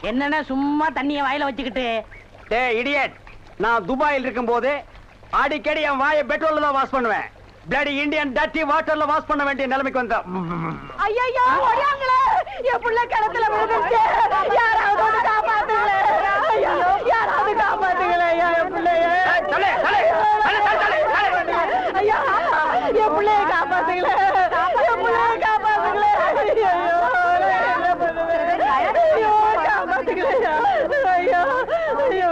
என்னன்னா சும்மா தண்ணிய வாயில வச்சுக்கிட்டு. டேய் இடியட், நான் துபாயில் இருக்கும்போது அடிக்கடி என் வாயை பெட்ரோல்ல தான் வாஷ் பண்ணுவேன். பிளடி இந்தியன் டர்ட்டி வாட்டர்ல வாஷ் பண்ண வேண்டிய நிலைமைக்கு வந்தேன். ஐயோ ஓடியாங்களே, என் புள்ள கிணத்துல விழுந்துச்சு. யாராவது வந்து காப்பாத்துங்களே, ஐயோ யாராவது காப்பாத்துங்களே என் பிள்ளைய. ஐயா என் பிள்ளைய காப்பாத்துங்களே, என் பிள்ளைய காப்பாத்துங்களே. ஐயோ ஐயோ காப்பாத்துங்களே. ஐயோ ஐயோ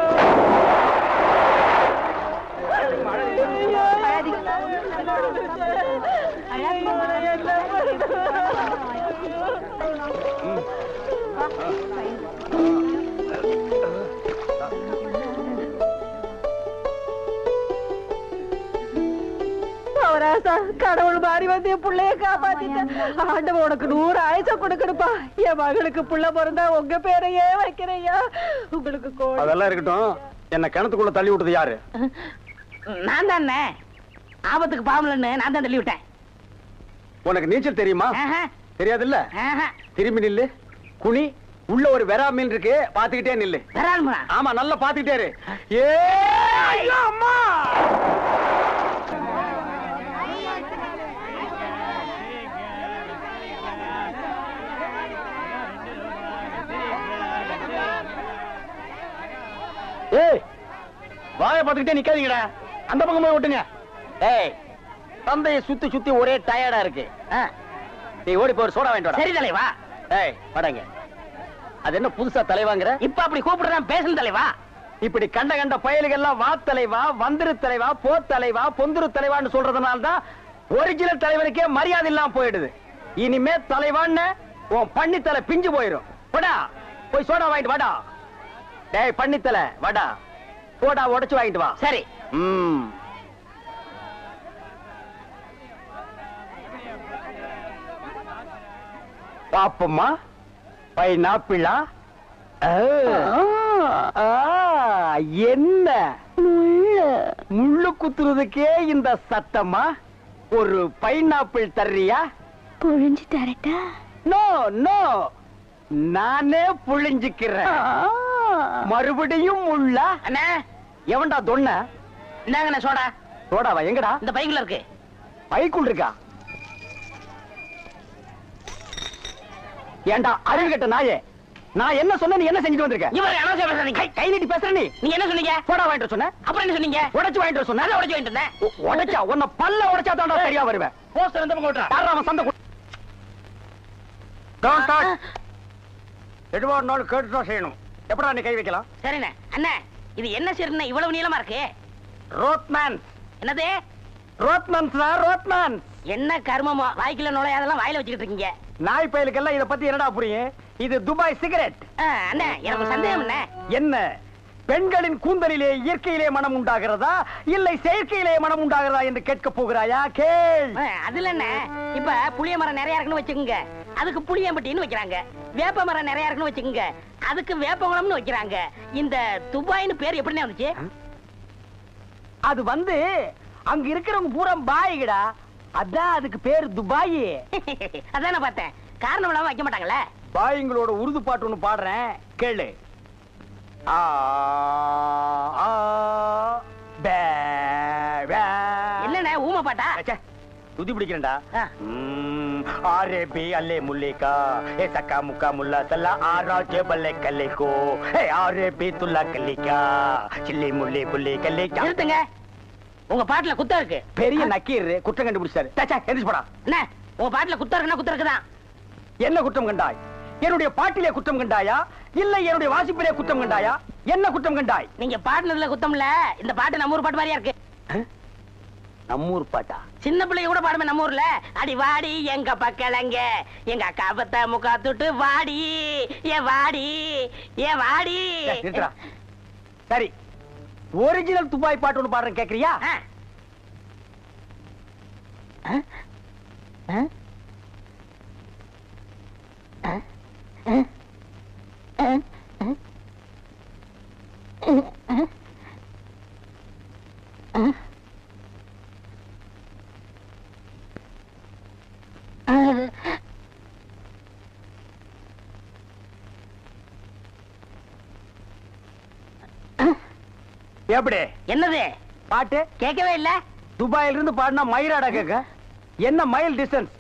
கடவுள் மாறி வந்து என் பிள்ளைய காப்பாத்திட்டேன். ஆண்டவன் உனக்கு 100 ஆயுசம் கொடுக்கணுப்பா. என் மகளுக்கு புள்ள பிறந்தா உங்க பேரையே வைக்கிறையா. உங்களுக்கு அதெல்லாம் இருக்கட்டும். என்ன கிணத்துக்குள்ள தள்ளி விட்டது யாரு? நான் தானே. ஆபத்துக்கு பாவலன்னு நான் தான் தள்ளி விட்டேன். உனக்கு நீச்சல் தெரியுமா? தெரியாது இல்ல. திரும்பி நில்லு, குனி. உள்ள ஒரு வெரா மீன் இருக்கு, பாத்துக்கிட்டே நில்லு. ஆமா, நல்லா பாத்துக்கிட்டே இரு. அம்மா ஏய், வாய பாத்துக்கிட்டே நிக்காதீங்கடா, அந்த பக்கம் போய் விட்டுங்க. ஏய், தந்தையை சுத்தி சுத்தி ஒரே டயர்டா இருக்கு. நீ ஓடி போய் சோடா வாங்கிட்டு வா. சரி தலைவா. ஏய் வாடங்க. அது என்ன புதுசா தலைவாங்கற? இப்ப அப்படி கூப்பிடுறான் பேசணும் தலைவா. இப்படி கண்ட கண்ட பயல்கள்லாம் வா தலைவா, வந்திரு தலைவா, போ தலைவா, பொந்துரு தலைவான்னு சொல்றதுனால தான் ஒரிஜினல் தலைவனுக்கே மரியாதை இல்லாம போயிடுது. இனிமே தலைவான்னு உன் பண்ணித்தலை பிஞ்சு போயிடும். போடா போய் சோடா வாங்கிட்டு வாடா. டேய் பண்ணித்தலை வாடா, சோடா உடைச்சு வாங்கிட்டு வா. சரி. பாப்பம்மா, பைனாப்பிளா? என்ன முள்ளு குத்துறதுக்கே இந்த சத்தமா? ஒரு பைனாப்பிள் தர்றியா? புழிஞ்சு தரட்டா? நோ நோ, நானே புழிஞ்சுக்கிறேன். மறுபடியும் முள்ளா? அண்ணா எவன்டா தொன்ன? இந்தாங்கண்ணா சோடா. சோடாவா? எங்கடா? இந்த பைக்குள்ள இருக்கு. பைக்குள் இருக்கா? ஏண்டா அறிவு கட்ட நாயே, நான் என்ன சொன்ன நீ என்ன செஞ்சுட்டு வந்திருக்க? இவரை அனாவசியம் பேசுறீங்க. கை நீட்டி பேசுற நீ. நீங்க என்ன சொன்னீங்க? சோடா வாங்கிட்டு சொன்ன. அப்புறம் என்ன சொன்னீங்க? உடைச்சு வாங்கிட்டு சொன்ன. நான் உடைச்சு வாங்கிட்டு வந்தேன். உடைச்சா உன்னை பல்ல உடைச்சா தான்டா சரியா வருவேன். போஸ்டர் இந்த பக்கம் ஓட்டறா. யாரா அவன் சண்டை? Don't touch. எதுவா நாள் கேட்டு தான் செய்யணும். எப்படா நீ கை வைக்கலாம்? சரிண்ணே. அண்ணா இது என்ன சீர்னே இவ்வளவு நீளமா இருக்கு? ரோட்மேன். என்னது? Rodman sir, Rodman. என்ன கர்மமோ, வாய்க்குள்ள நுழையாதெல்லாம் வாயில வச்சுக்கிட்டு இருக்கீங்க. நாய் பயலுக்கெல்லாம் இத பத்தி என்னடா புரியும்? இது துபாய் சிகரெட். அண்ணா எனக்கு சந்தேகம் என்ன, பெண்களின் கூந்தலிலே இயற்கையிலே மனம் உண்டாகிறதா இல்லை செயற்கையிலே மனம் உண்டாகிறதா என்று கேட்க போகிறாயா? கேள். அதுல என்ன, இப்ப புளிய மரம் நிறைய இருக்குன்னு வச்சுக்கோங்க, அதுக்கு புளியம்பட்டின்னு வைக்கிறாங்க. வேப்ப மரம் நிறைய இருக்குன்னு வச்சுக்கோங்க, அதுக்கு வேப்பங்குளம்னு வைக்கிறாங்க. இந்த துபாய்னு பேர் எப்படின்னு வந்துச்சு? அது வந்து அங்க இருக்கிறவங்க பூரா பாய்கடா, அதான் அதுக்கு பேரு துபாய். அதான் நான் பார்த்தேன். காரணம் இல்லாம வைக்க மாட்டாங்கல்ல. பாய்ங்களோட உருது பாட்டு ஒண்ணு பாடுறேன், கேளு. என்னண்ணே ஊமை பாட்டா? துதி பிடிக்கிறேன்டா. ஆரே பி அல்லே முல்லேகா ஏ சக்கா முக்கா முல்லா தல்லா ஆரா ஜெபல்லே கல்லேகோ ஏ ஆரே பி துல்லா கல்லிகா சில்லி முல்லே புல்லே கல்லேகா. நிறுத்துங்க, உங்க பாட்டுல குத்தம் இருக்கு. பெரிய நக்கீர் குற்றம் கண்டுபிடிச்சாரு. எந்திரிச்சு போடா. என்ன உங்க பாட்டுல குத்தம் இருக்குன்னா குத்தம் இருக்குதான். என்ன குற்றம் கண்டாய்? என்னுடைய பாட்டிலே குற்றம் கண்டாயா இல்ல என்னுடைய வாசிப்பிலே குற்றம் கண்டாயா? என்ன குற்றம் கண்டாய்? நீங்க பாட்டுனதுல குத்தம் இல்ல. இந்த பாட்டு நம்ம ஊர் பாட்டு மாதிரியா இருக்கு. நம்மூர் பாட்டா? சின்ன பிள்ளைங்க கூட பாடுமே நம்ம ஊர்ல. அடி வாடி எங்க பக்கலங்க, எங்க அக்கா பத்த முக்கா துட்டு வாடி ஏ வாடி ஏ வாடி. சரி, ஒரிஜினல் துபாய் பாட்டு ஒன்று பாடுறேன், கேக்குறியா? எப்படி என்னது பாட்டு கேட்கவே இல்ல? துபாயில இருந்து பாடினா மயிராடா கேட்க? என்ன மைல் டிஸ்டன்ஸ்?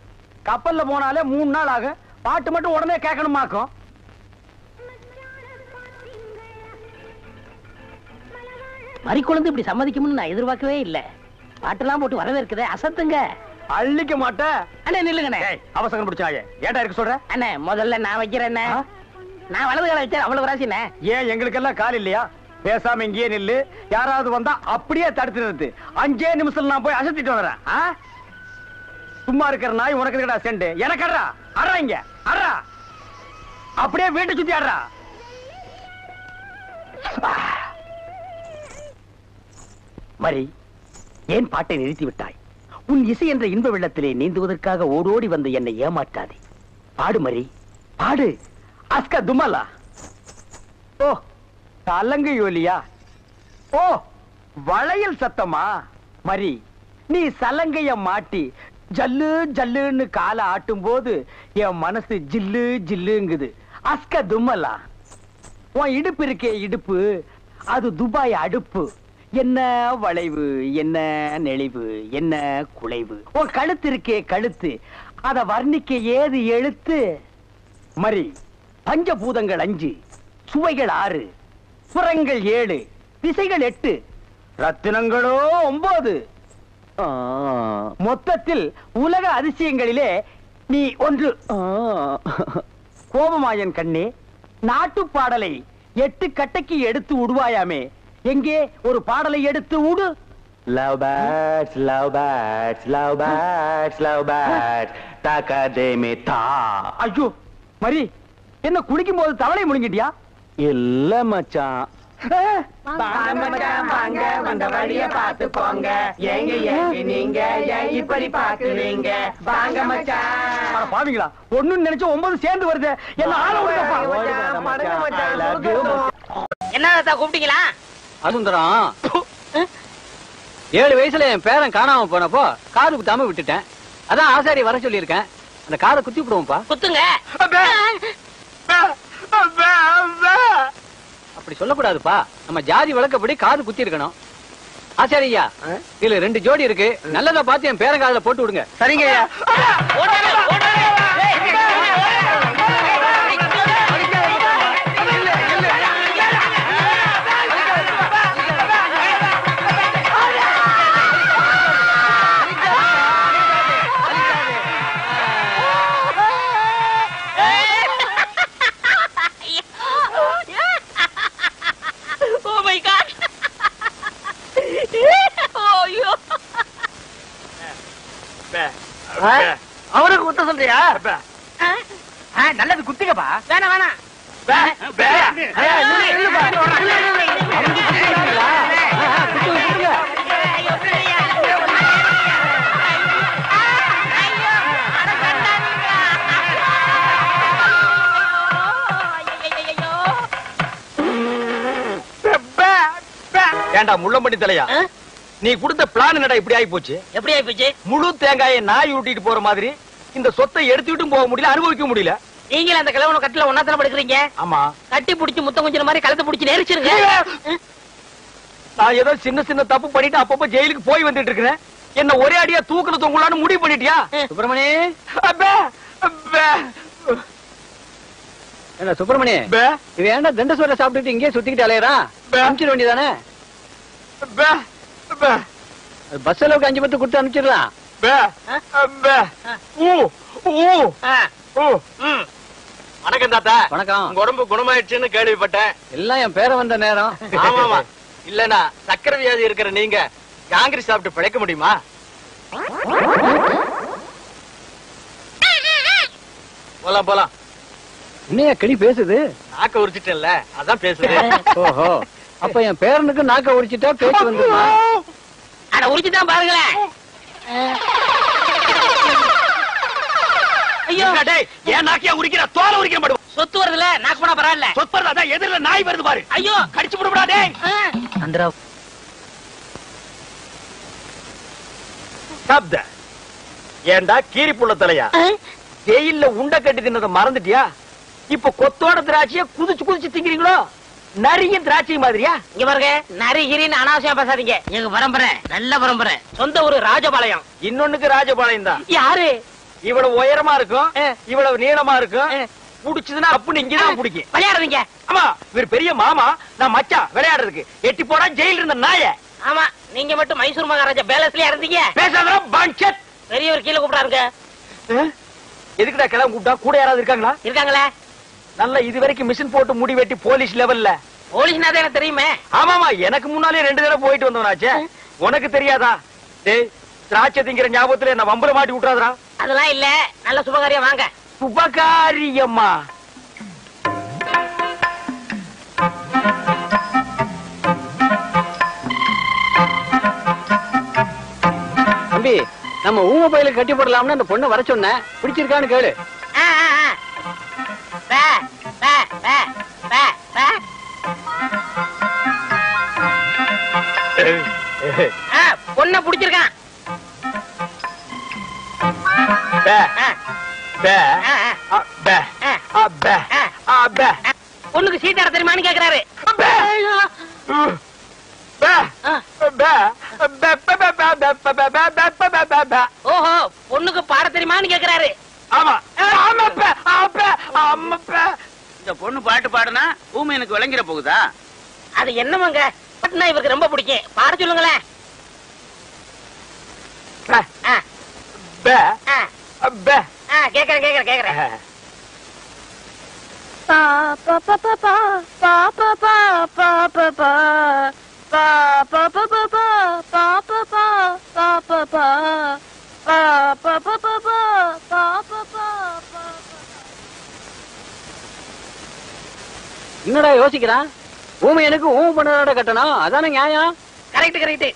கப்பல்ல போனாலே 3 நாள் ஆகும். பாட்டு மட்டும் உடனே கேட்கணுமாக்கும். மறி குழந்தை இப்படி சம்மதிக்கும்னு நான் எதிர்பார்க்கவே இல்ல. பாட்டெல்லாம் போட்டு வரவேற்குது, அசத்துங்க. அள்ளிக்க மாட்டேன். அண்ணே நில்லுங்கண்ணே. அவசரம் பிடிச்சாயே ஏடா இருக்க சொல்ற? அண்ணே முதல்ல நான் வைக்கிறேன். நான் வலது கால வச்சேன், அவ்வளவு ராசிண்ணே. ஏன் எங்களுக்கெல்லாம் கால் இல்லையா? பேசாம இங்கேயே நில்லு. யாராவது வந்தா அப்படியே தடுத்து நிறுத்து. 5 நிமிஷத்துல நான் போய் அசத்திட்டு வரேன். சும்மா இருக்கிற நாய் உனக்கு இருக்கடா செண்டு. எனக்கு அட்றா அட்றா இங்க அட்றா. அப்படியே வீட்டை சுத்தி ஆடுறா. மரி, ஏன் பாட்டை நிறுத்தி விட்டாய்? உன் இசை என்ற இன்ப வெள்ளத்திலே நீந்துவதற்காக ஓடோடி வந்து என்னை ஏமாற்றாதே. பாடு மரி, பாடு. அஸ்கா துமலா. ஓ, தலங்கு யோலியா. ஓ, வளையல் சத்தமா? மரி, நீ சலங்கைய மாட்டி ஜல்லு ஜல்லுன்னு காலை ஆட்டும் போது என் மனசு ஜில்லு ஜில்லுங்குது. அஸ்க தும்மலா. உன் இடுப்பு இருக்கே இடுப்பு, அது துபாய் அடுப்பு. என்ன வளைவு, என்ன நெளிவு, என்ன குலைவு. உன் கழுத்து இருக்கே கழுத்து, அத வர்ணிக்க ஏது எழுத்து? மரி, பஞ்சபூதங்கள் 5, சுவைகள் 6, சுரங்கள் 7, திசைகள் 8, ரத்தினங்களோ 9. மொத்தத்தில் உலக அதிசயங்களிலே நீ ஒன்று. கோபமாயன் கண்ணே, நாட்டு பாடலை 8 கட்டைக்கு எடுத்து விடுவாயாமே, எங்கே ஒரு பாடலை எடுத்து விடு. Love birds, love birds, love birds, love birds, takademe ta. ஐயோ மரி, என்ன குளிக்கும் போது தவளை முழுங்கிட்டியா? இல்ல மச்சான். வாங்க வந்த வழிய பாத்து போங்க. ஏங்க ஏங்க நீங்க இப்படி பாக்குறீங்க? வாங்க மச்சான். பாவீங்களா, ஒண்ணுன்னு நினைச்சு 9 சேர்ந்து வருது. என்ன ஆள விடுங்கப்பா. என்ன கூப்பிட்டீங்களா? அசுந்தரம், 7 வயசுல என் பேரன் காணாம போனப்போ காது குத்தாம விட்டுட்டேன். அதான் ஆசாரி வர சொல்லியிருக்கேன். அந்த காதை குத்தி விடுவோம்ப்பா. குத்துங்க. அப்படி சொல்லக்கூடாதுப்பா. நம்ம ஜாதி வழக்கப்படி காது குத்தி இருக்கணும். ஆசாரியா, இதுல 2 ஜோடி இருக்கு. நல்லதா பார்த்து என் பேரன் காதுல போட்டு விடுங்க. சரிங்க ஐயா. அவருக்கு குத்த சொல்றியா? நல்லது குத்துக்கப்பா. வேணாம் வேணாம். ஏண்டா முள்ளம்பட்டி தலையா, நீ கொடுத்த பிளான் என்னடா இப்படி ஆகி போச்சு? எப்படி ஆயி போச்சு? முழு தேங்காயை நாய் உருட்டிட்டு போற மாதிரி இந்த சொத்தை எடுத்துட்டும் போக முடியல, அனுபவிக்க முடியல. நீங்க அந்த கிழவன கட்டில ஒன்னாத்தன படுக்கிறீங்க. ஆமா, கட்டி புடிச்சு முத்தம் கொஞ்சம் மாதிரி கழுத்து புடிச்சு நெரிச்சிருங்க. நான் ஏதோ சின்ன சின்ன தப்பு பண்ணிட்டு அப்பப்ப ஜெயிலுக்கு போய் வந்துட்டு இருக்கிறேன். என்ன ஒரே அடியா தூக்கல தொங்கலான்னு முடிவு பண்ணிட்டியா? சுப்பிரமணி, அப்பே, அப்பே, என்ன சுப்பிரமணி, பே, இது ஏன்டா தண்ட சோற சாப்பிட்டுட்டு இங்கே சுத்திக்கிட்டு அலையறா? அனுப்பிச்சிட வேண்டியதானே? பே, பே, பஸ் அளவுக்கு 5 பத்து கொடுத்து அனுப்பிச்சிடலாம். பே, பே. ஊ, ஊ, ஊ. வணக்கம் தாத்தா. வணக்கம். உங்க உடம்பு குணமாயிடுச்சுன்னு கேள்விப்பட்டேன். எல்லாம் என் பேரை வந்த நேரம். ஆமாமா, இல்லனா சக்கரை வியாதி இருக்கிற நீங்க காங்கிரஸ் சாப்பிட்டு பிழைக்க முடியுமா? போலாம் போலாம். என்னையா கிளி பேசுது? நாக்க உரிச்சிட்டேன்ல, அதான் பேசுறேன். ஓஹோ, அப்ப என் பேரனுக்கு நாக்க உரிச்சிட்டா பேச்சு வந்துருமா? அட உரிச்சுதான் பாருங்களேன். ஐயோ டேய், ஏன் நாக்கியா உரிக்கிற? தோலை உரிக்கிற மாட்டோம். சொத்து வருதுல, நாக்கு போனா பரவாயில்ல. சொத்து வருது, அதான் எதிரில நாய் வருது பாரு. ஐயோ கடிச்சு விடுடா டேய். அந்தரா சப்த ஏண்டா கீரி புள்ள தலையா, ஜெயில்ல உண்ட கட்டி தின்னத மறந்துட்டியா? இப்ப கொத்தோட திராட்சைய குதிச்சு குதிச்சு திங்கிறீங்களோ? நரியும் திராட்சை மாதிரியா? இங்க பாருங்க, நரிகிரின்னு அனாவசியம் பேசாதீங்க. எங்க பரம்பரை நல்ல பரம்பரை. சொந்த ஊரு ராஜபாளையம். இன்னொன்னுக்கு ராஜபாளையம் தான். யாரு? இவ்வளவு உயரமா இருக்கும், இவ்வளவு நீளமா இருக்கும். புடிச்சதுன்னா அப்படின்னு இங்கதான் பிடிக்கும். விளையாடுறீங்க? ஆமா, இவர் பெரிய மாமா, நான் மச்சான் விளையாடுறதுக்கு. எட்டி போடா ஜெயில இருந்த நாய. ஆமா, நீங்க மட்டும் மைசூர் மகாராஜா பேலஸ்லயா இருந்தீங்க. பேசாதடா பஞ்சத். பெரியவர் கீழே கூப்பிடாருங்க. எதுக்குடா கிளம்ப கூப்பிட்டா? கூட யாராவது இருக்காங்களா? இருக்காங்களே. நல்ல இது வரைக்கும் மிஷின் போட்டு முடி வெட்டி போலீஸ் லெவல்ல. போலீஸ்னா தான் எனக்கு தெரியுமே. ஆமாமா, எனக்கு முன்னாலே 2 தடவை போயிட்டு வந்தவனாச்சே. உனக்கு தெரியாதா? டேய், திராட்சை திங்கிற ஞாபகத்துல என்ன வம்புல மாட்டி விட்டுறாதடா. அதெல்லாம் இல்ல, நல்ல சுபகாரியம் வாங்க. சுபகாரியம்மா? தம்பி, நம்ம ஊம பயிலுக்கு கட்டி போடலாம்னு அந்த பொண்ணை வர சொன்னேன். பிடிச்சிருக்கான்னு கேளு. பொண்ண பிடிச்சிருக்கான். பொண்ணுக்கு சீட்டாட தெரியுமான்னு கேக்குறாரு. ஓஹோ, பொண்ணுக்கு பாட தெரியுமான்னு கேக்குறாரு. ஆமா. இந்த பொண்ணு பாட்டு பாடுனா ஊமை எனக்கு விளங்கிட போகுதா? அது என்னமாங்க, பாட்டுனா இவருக்கு ரொம்ப பிடிக்கும். பாட சொல்லுங்களேன். கேக்குறேன் கேக்குறேன். என்னடா யோசிக்கிறான்? ஊமை எனக்கு ஊமை பண்ணதோட கட்டணும், அதானே நியாயம். Correct correct.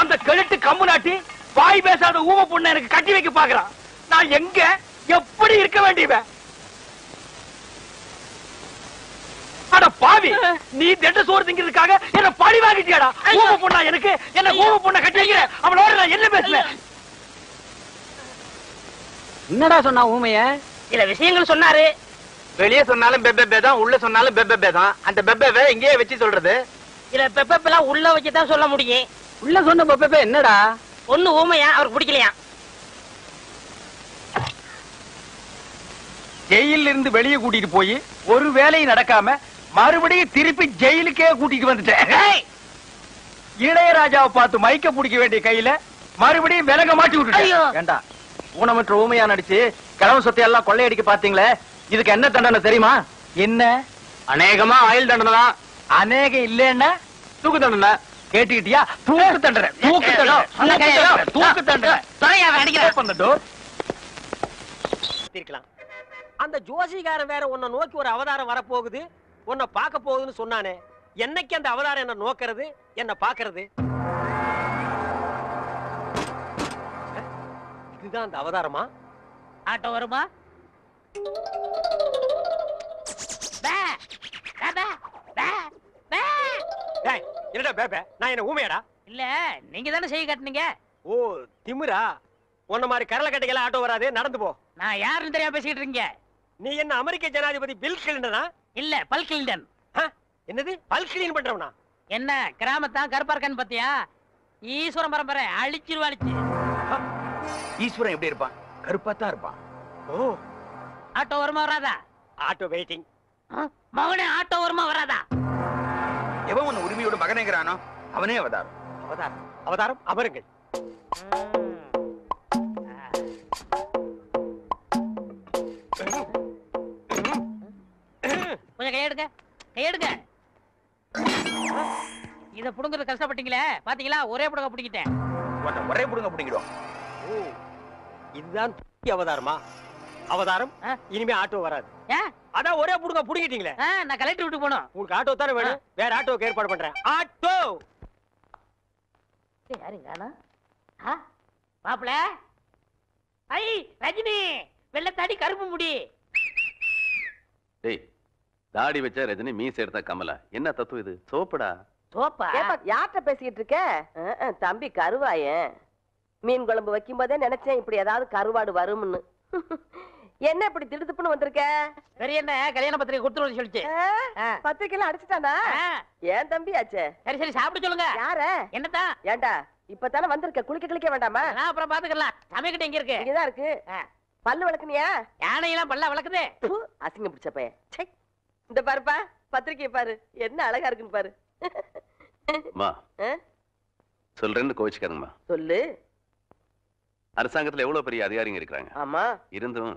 அந்த கழுட்டு கம்பு நாட்டி வாய் பேசாத ஊம பொண்ணு எனக்கு கட்டி வைக்க பாக்குறான். நான் எங்க எப்படி இருக்க வேண்டியவன்? அட பாவி, நீ திட்ட சோறு திங்கிறதுக்காக என்ன பழி வாங்கிட்டியாடா? ஊம பொண்ணா எனக்கு? என்ன ஊம பொண்ணை கட்டி வைக்கிற? அவனோட நான் என்ன பேசுவேன்? என்னடா சொன்னா ஊமைய? சில விஷயங்கள் சொன்னாரு. வெளியே சொன்னாலும் பெப்பே தான், உள்ள சொன்னாலும் பெப்பே தான். அந்த பெப்பே இங்கேயே வச்சு சொல்றது. சில பெப்பெல்லாம் உள்ள வச்சுதான் சொல்ல முடியும். உள்ள சொன்ன பெப்பே என்னடா? பொண்ணு ஊமையா, அவருக்கு பிடிக்கலையா? ஜெயில இருந்து வெளியே கூட்டிட்டு போய் ஒரு வேலையும் நடக்காம மறுபடியும் திருப்பி ஜெயிலுக்கே கூட்டிட்டு வந்துட்டேன். இளையராஜாவை பார்த்து மைக்க பிடிக்க வேண்டிய கையில மறுபடியும் விலக மாட்டி விட்டுட்டேன். ஏண்டா, ஊனமற்ற ஊமையா நடிச்சு கிழமை சொத்தை எல்லாம் கொள்ளையடிக்க பாத்தீங்களே, இதுக்கு என்ன தண்டனை தெரியுமா? என்ன? அநேகமா ஆயுள் தண்டனை தான். அநேகம் இல்லன்னா தூக்கு தண்டனை. கேட்டுக்கிட்டியா? தூக்கு தண்டனை, தூக்கு தண்டனை, தூக்கு தண்டனை. அந்த ஜோசிகாரன் வேற உன்னை நோக்கி ஒரு அவதாரம் வரப்போகுது, உன்னை பார்க்க போகுதுன்னு சொன்னானே. என்னைக்கு அந்த அவதாரம் என்ன நோக்கிறது, என்ன பாக்குறது? இதுதான் அந்த அவதாரமா? ஆட்டோ வருமா? என்னடா பேபே, நான் என்ன ஊமையாடா? இல்ல, நீங்க தானே செய்ய காட்டுனீங்க. ஓ திமிரா? உன்ன மாதிரி கரல கட்டைகள ஆட்டோ வராது, நடந்து போ. நான் யாருன்னு தெரியாம பேசிட்டு இருக்கீங்க. நீ என்ன அமெரிக்க ஜனாதிபதி பில் கிளின்டனா? இல்ல, பல் கிளின்டன். என்னது பல் கிளீன் பண்றவனா? என்ன கிராமத்தான் கருப்பா இருக்கான்னு பாத்தியா? ஈஸ்வரன் பரம்பரை அழிச்சிருவா அழிச்சு. ஈஸ்வரன் எப்படி இருப்பான்? கருப்பா தான் இருப்பான். ஓ, ஆட்டோ வருமா வராதா? Auto waiting. மகனே, ஆட்டோ வருமா வராதா? எவன் உன் உரிமையோட மகனேங்கிறானோ அவனே அவதாரம். அவதாரம் அவதாரம் அமருங்கள். கொஞ்சம் கையெடுங்க, கையெடுங்க. இத புடுங்கிறது கஷ்டப்பட்டீங்களே, பாத்தீங்களா? ஒரே புடுங்க புடிங்கிட்டேன். ஒரே புடுங்க பிடிங்கிடும். ஓ, இதுதான் அவதாரமா? அவதாரம் இனிமே ஆட்டோ வராது. அதான் ஒரே புடுங்க புடிங்கிட்டீங்களே. நான் கலெக்டர் விட்டு போனோம். உங்களுக்கு ஆட்டோ தானே வேணும்? வேற ஆட்டோக்கு ஏற்பாடு பண்றேன். ஆட்டோ யாருங்க? மாப்பிள, ஐ ரஜினி வெள்ளத்தாடி கருப்பு முடி. டேய் தாடி வச்சா ரஜினி, மீசை எடுத்தா கமலா. என்ன தத்துவம் இது? சோப்புடா. சோப்பா? யார்கிட்ட பேசிக்கிட்டு இருக்க? தம்பி கருவாயன். மீன் குழம்பு வைக்கும் போதே நினைச்சேன் இப்படி ஏதாவது கருவாடு வரும்னு. என்ன இப்படி திடுத்துப்புன்னு வந்திருக்க? சரி, என்ன கல்யாண பத்திரிகை கொடுத்துருவோம் சொல்லிச்சு. பத்திரிக்கையில அடிச்சுட்டானா? ஏன் தம்பி ஆச்சே? சரி சரி, சாப்பிட சொல்லுங்க. யார? என்னதான்? ஏண்டா இப்பதானே வந்திருக்க, குளிக்க வேண்டாமா? நான் அப்புறம் பாத்துக்கலாம். சமைக்கிட்ட எங்க இருக்கு? இங்கதான் இருக்கு. பல்லு விளக்குனியா? யானையெல்லாம் பல்ல வளர்க்குது. அசிங்க பிடிச்ச பையன். இந்த பாருப்பா, பத்திரிக்கை பாரு, என்ன அழகா இருக்குன்னு பாரு. சொல்றேன்னு கோவிச்சுக்காருங்கம்மா. சொல்லு. அரசாங்கத்துல எவ்வளவு பெரிய அதிகாரிங்க இருக்கிறாங்க. ஆமா. இருந்தும்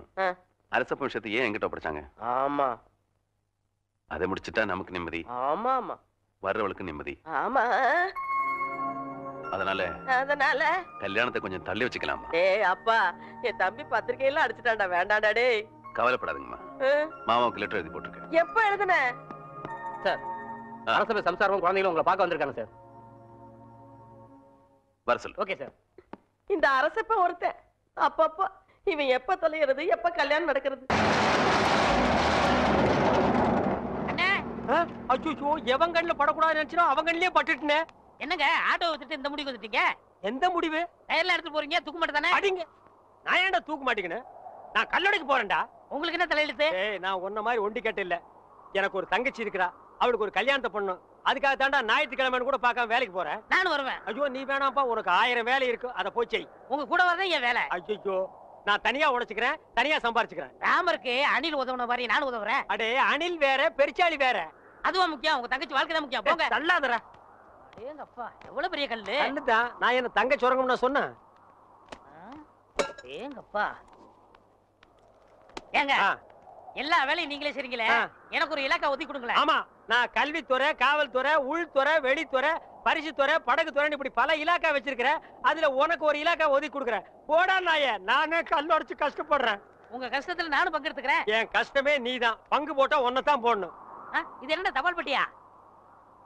அரச விஷயத்தை ஏன் எங்கிட்ட படிச்சாங்க? ஆமா. அதை முடிச்சுட்டா நமக்கு நிம்மதி. ஆமா ஆமா. வர்றவளுக்கு நிம்மதி. ஆமா. அதனால கல்யாணத்தை கொஞ்சம் தள்ளி வச்சுக்கலாம். ஏய் அப்பா, என் தம்பி பத்திரிக்கையெல்லாம் அடிச்சுட்டான்டா, வேண்டாண்டா டேய். கவலைப்படாதீங்கம்மா, மாமாவுக்கு லெட்டர் எழுதி போட்டிருக்கேன். எப்ப எழுதுன? சார், அரசபை சம்சாரம் குழந்தைகளும் உங்களை பார்க்க வந்திருக்காங்க சார். வர சொல்லு. Okay sir. இந்த அரசப்ப ஒருத்தன் அப்பப்ப இவன் எப்ப தொலைகிறது, எப்ப கல்யாணம் நடக்கிறது? அச்சோ, எவன் கண்ணுல படக்கூடாது நினைச்சோ அவன் கண்ணிலே பட்டுட்டேன். என்னங்க ஆட்டோ வச்சுட்டு இந்த முடிவு வந்துட்டீங்க? எந்த முடிவு? டயர்ல எடுத்து போறீங்க, தூக்க மாட்டே தானே? அடிங்க. நான் ஏன்டா தூக்க மாட்டேங்கன்னு? நான் கல்லடைக்கு போறேன்டா. உங்களுக்கு என்ன தலையெழுத்து? ஏய், நான் உன்ன மாதிரி ஒண்டி கேட்ட இல்ல. எனக்கு ஒரு தங்கச்சி இருக்கா, அவளுக்கு ஒரு கல்யாணத்தை பண்ணணும். அதுக்காக தாண்டா ஞாயிற்றுக்கிழமைன்னு கூட பார்க்காம வேலைக்கு போறேன். நானும் வருவேன். ஐயோ நீ வேணாம்ப்பா, உனக்கு 1000 வேலை இருக்கு, அதை போய் செய். உங்க கூட வரதான் என் வேலை. ஐயோ, நான் தனியா உழைச்சுக்கிறேன், தனியா சம்பாரிச்சுக்கிறேன். ராமருக்கு அணில் உதவுன மாதிரி நானும் உதவுறேன். அடே, அணில் வேற பெருச்சாளி வேற. அதுவா முக்கியம்? உங்க தங்கச்சி வாழ்க்கை தான் முக்கியம். போங்க. தள்ளாதடா. ஏங்க அப்பா, எவ்வளவு பெரிய கல்லு. கல்லுதான். நான் என்ன தங்க சுரங்கம் நான் சொன்னேன்? ஏங்கப்பா. ஏங்க எல்லா வேலையும் நீங்களே செய்றீங்களே, எனக்கு ஒரு இலாக்கா ஒதுக்கி கொடுங்களேன். ஆமா, நான் கல்வித்துறை, காவல்துறை, உள்துறை, வெளித்துறை, பரிசுத்துறை, படகுத்துறை, இப்படி பல இலாக்கா வச்சிருக்கிறேன். அதுல உனக்கு ஒரு இலாக்கா ஒதுக்கி கொடுக்குறேன். போடா நாயே, நானே கல்லடிச்சு கஷ்டப்படுறேன். உங்க கஷ்டத்துல நானும் பங்கெடுத்துக்கிறேன். என் கஷ்டமே நீதான். பங்கு போட்டா ஒன்னதான் போடணும். இது என்ன தபால் பெட்டியா?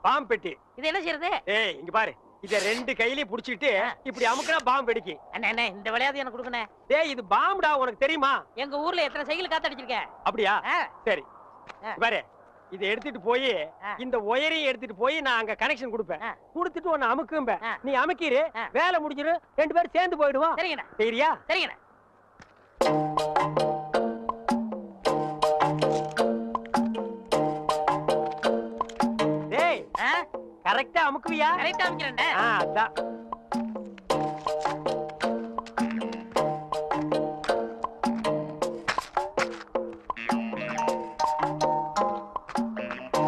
பாம்பு பெட்டி. இது என்ன செய்யறது? ஏய், இங்க பாரு, இத 2 கையிலயும் புடிச்சிட்டு இப்படி அமுக்குனா பாம்பு வெடிக்கும். அண்ணே, இந்த விளையாட்டு எனக்கு கொடுக்கணும். டேய், இது பாம்புடா, உனக்கு தெரியுமா? எங்க ஊர்ல எத்தனை சைக்கிள் காத்தடிச்சிருக்கேன். அப்படியா? சரி, பாரு, இதை எடுத்துட்டு போய் இந்த ஒயரையும் எடுத்துட்டு போய் நான் அங்க கனெக்ஷன் கொடுப்பேன். கொடுத்துட்டு உன்னை அமுக்கும்ப. நீ அமுக்கிரு, வேலை முடிஞ்சிரு, 2 பேரும் சேர்ந்து போயிடுவோம். சரிங்கண்ணா. சரியா? சரிங்கண்ணா. டேய், கரெக்டா அமுக்குவியா? கரெக்டா அமுக்கிறேன். அதான்.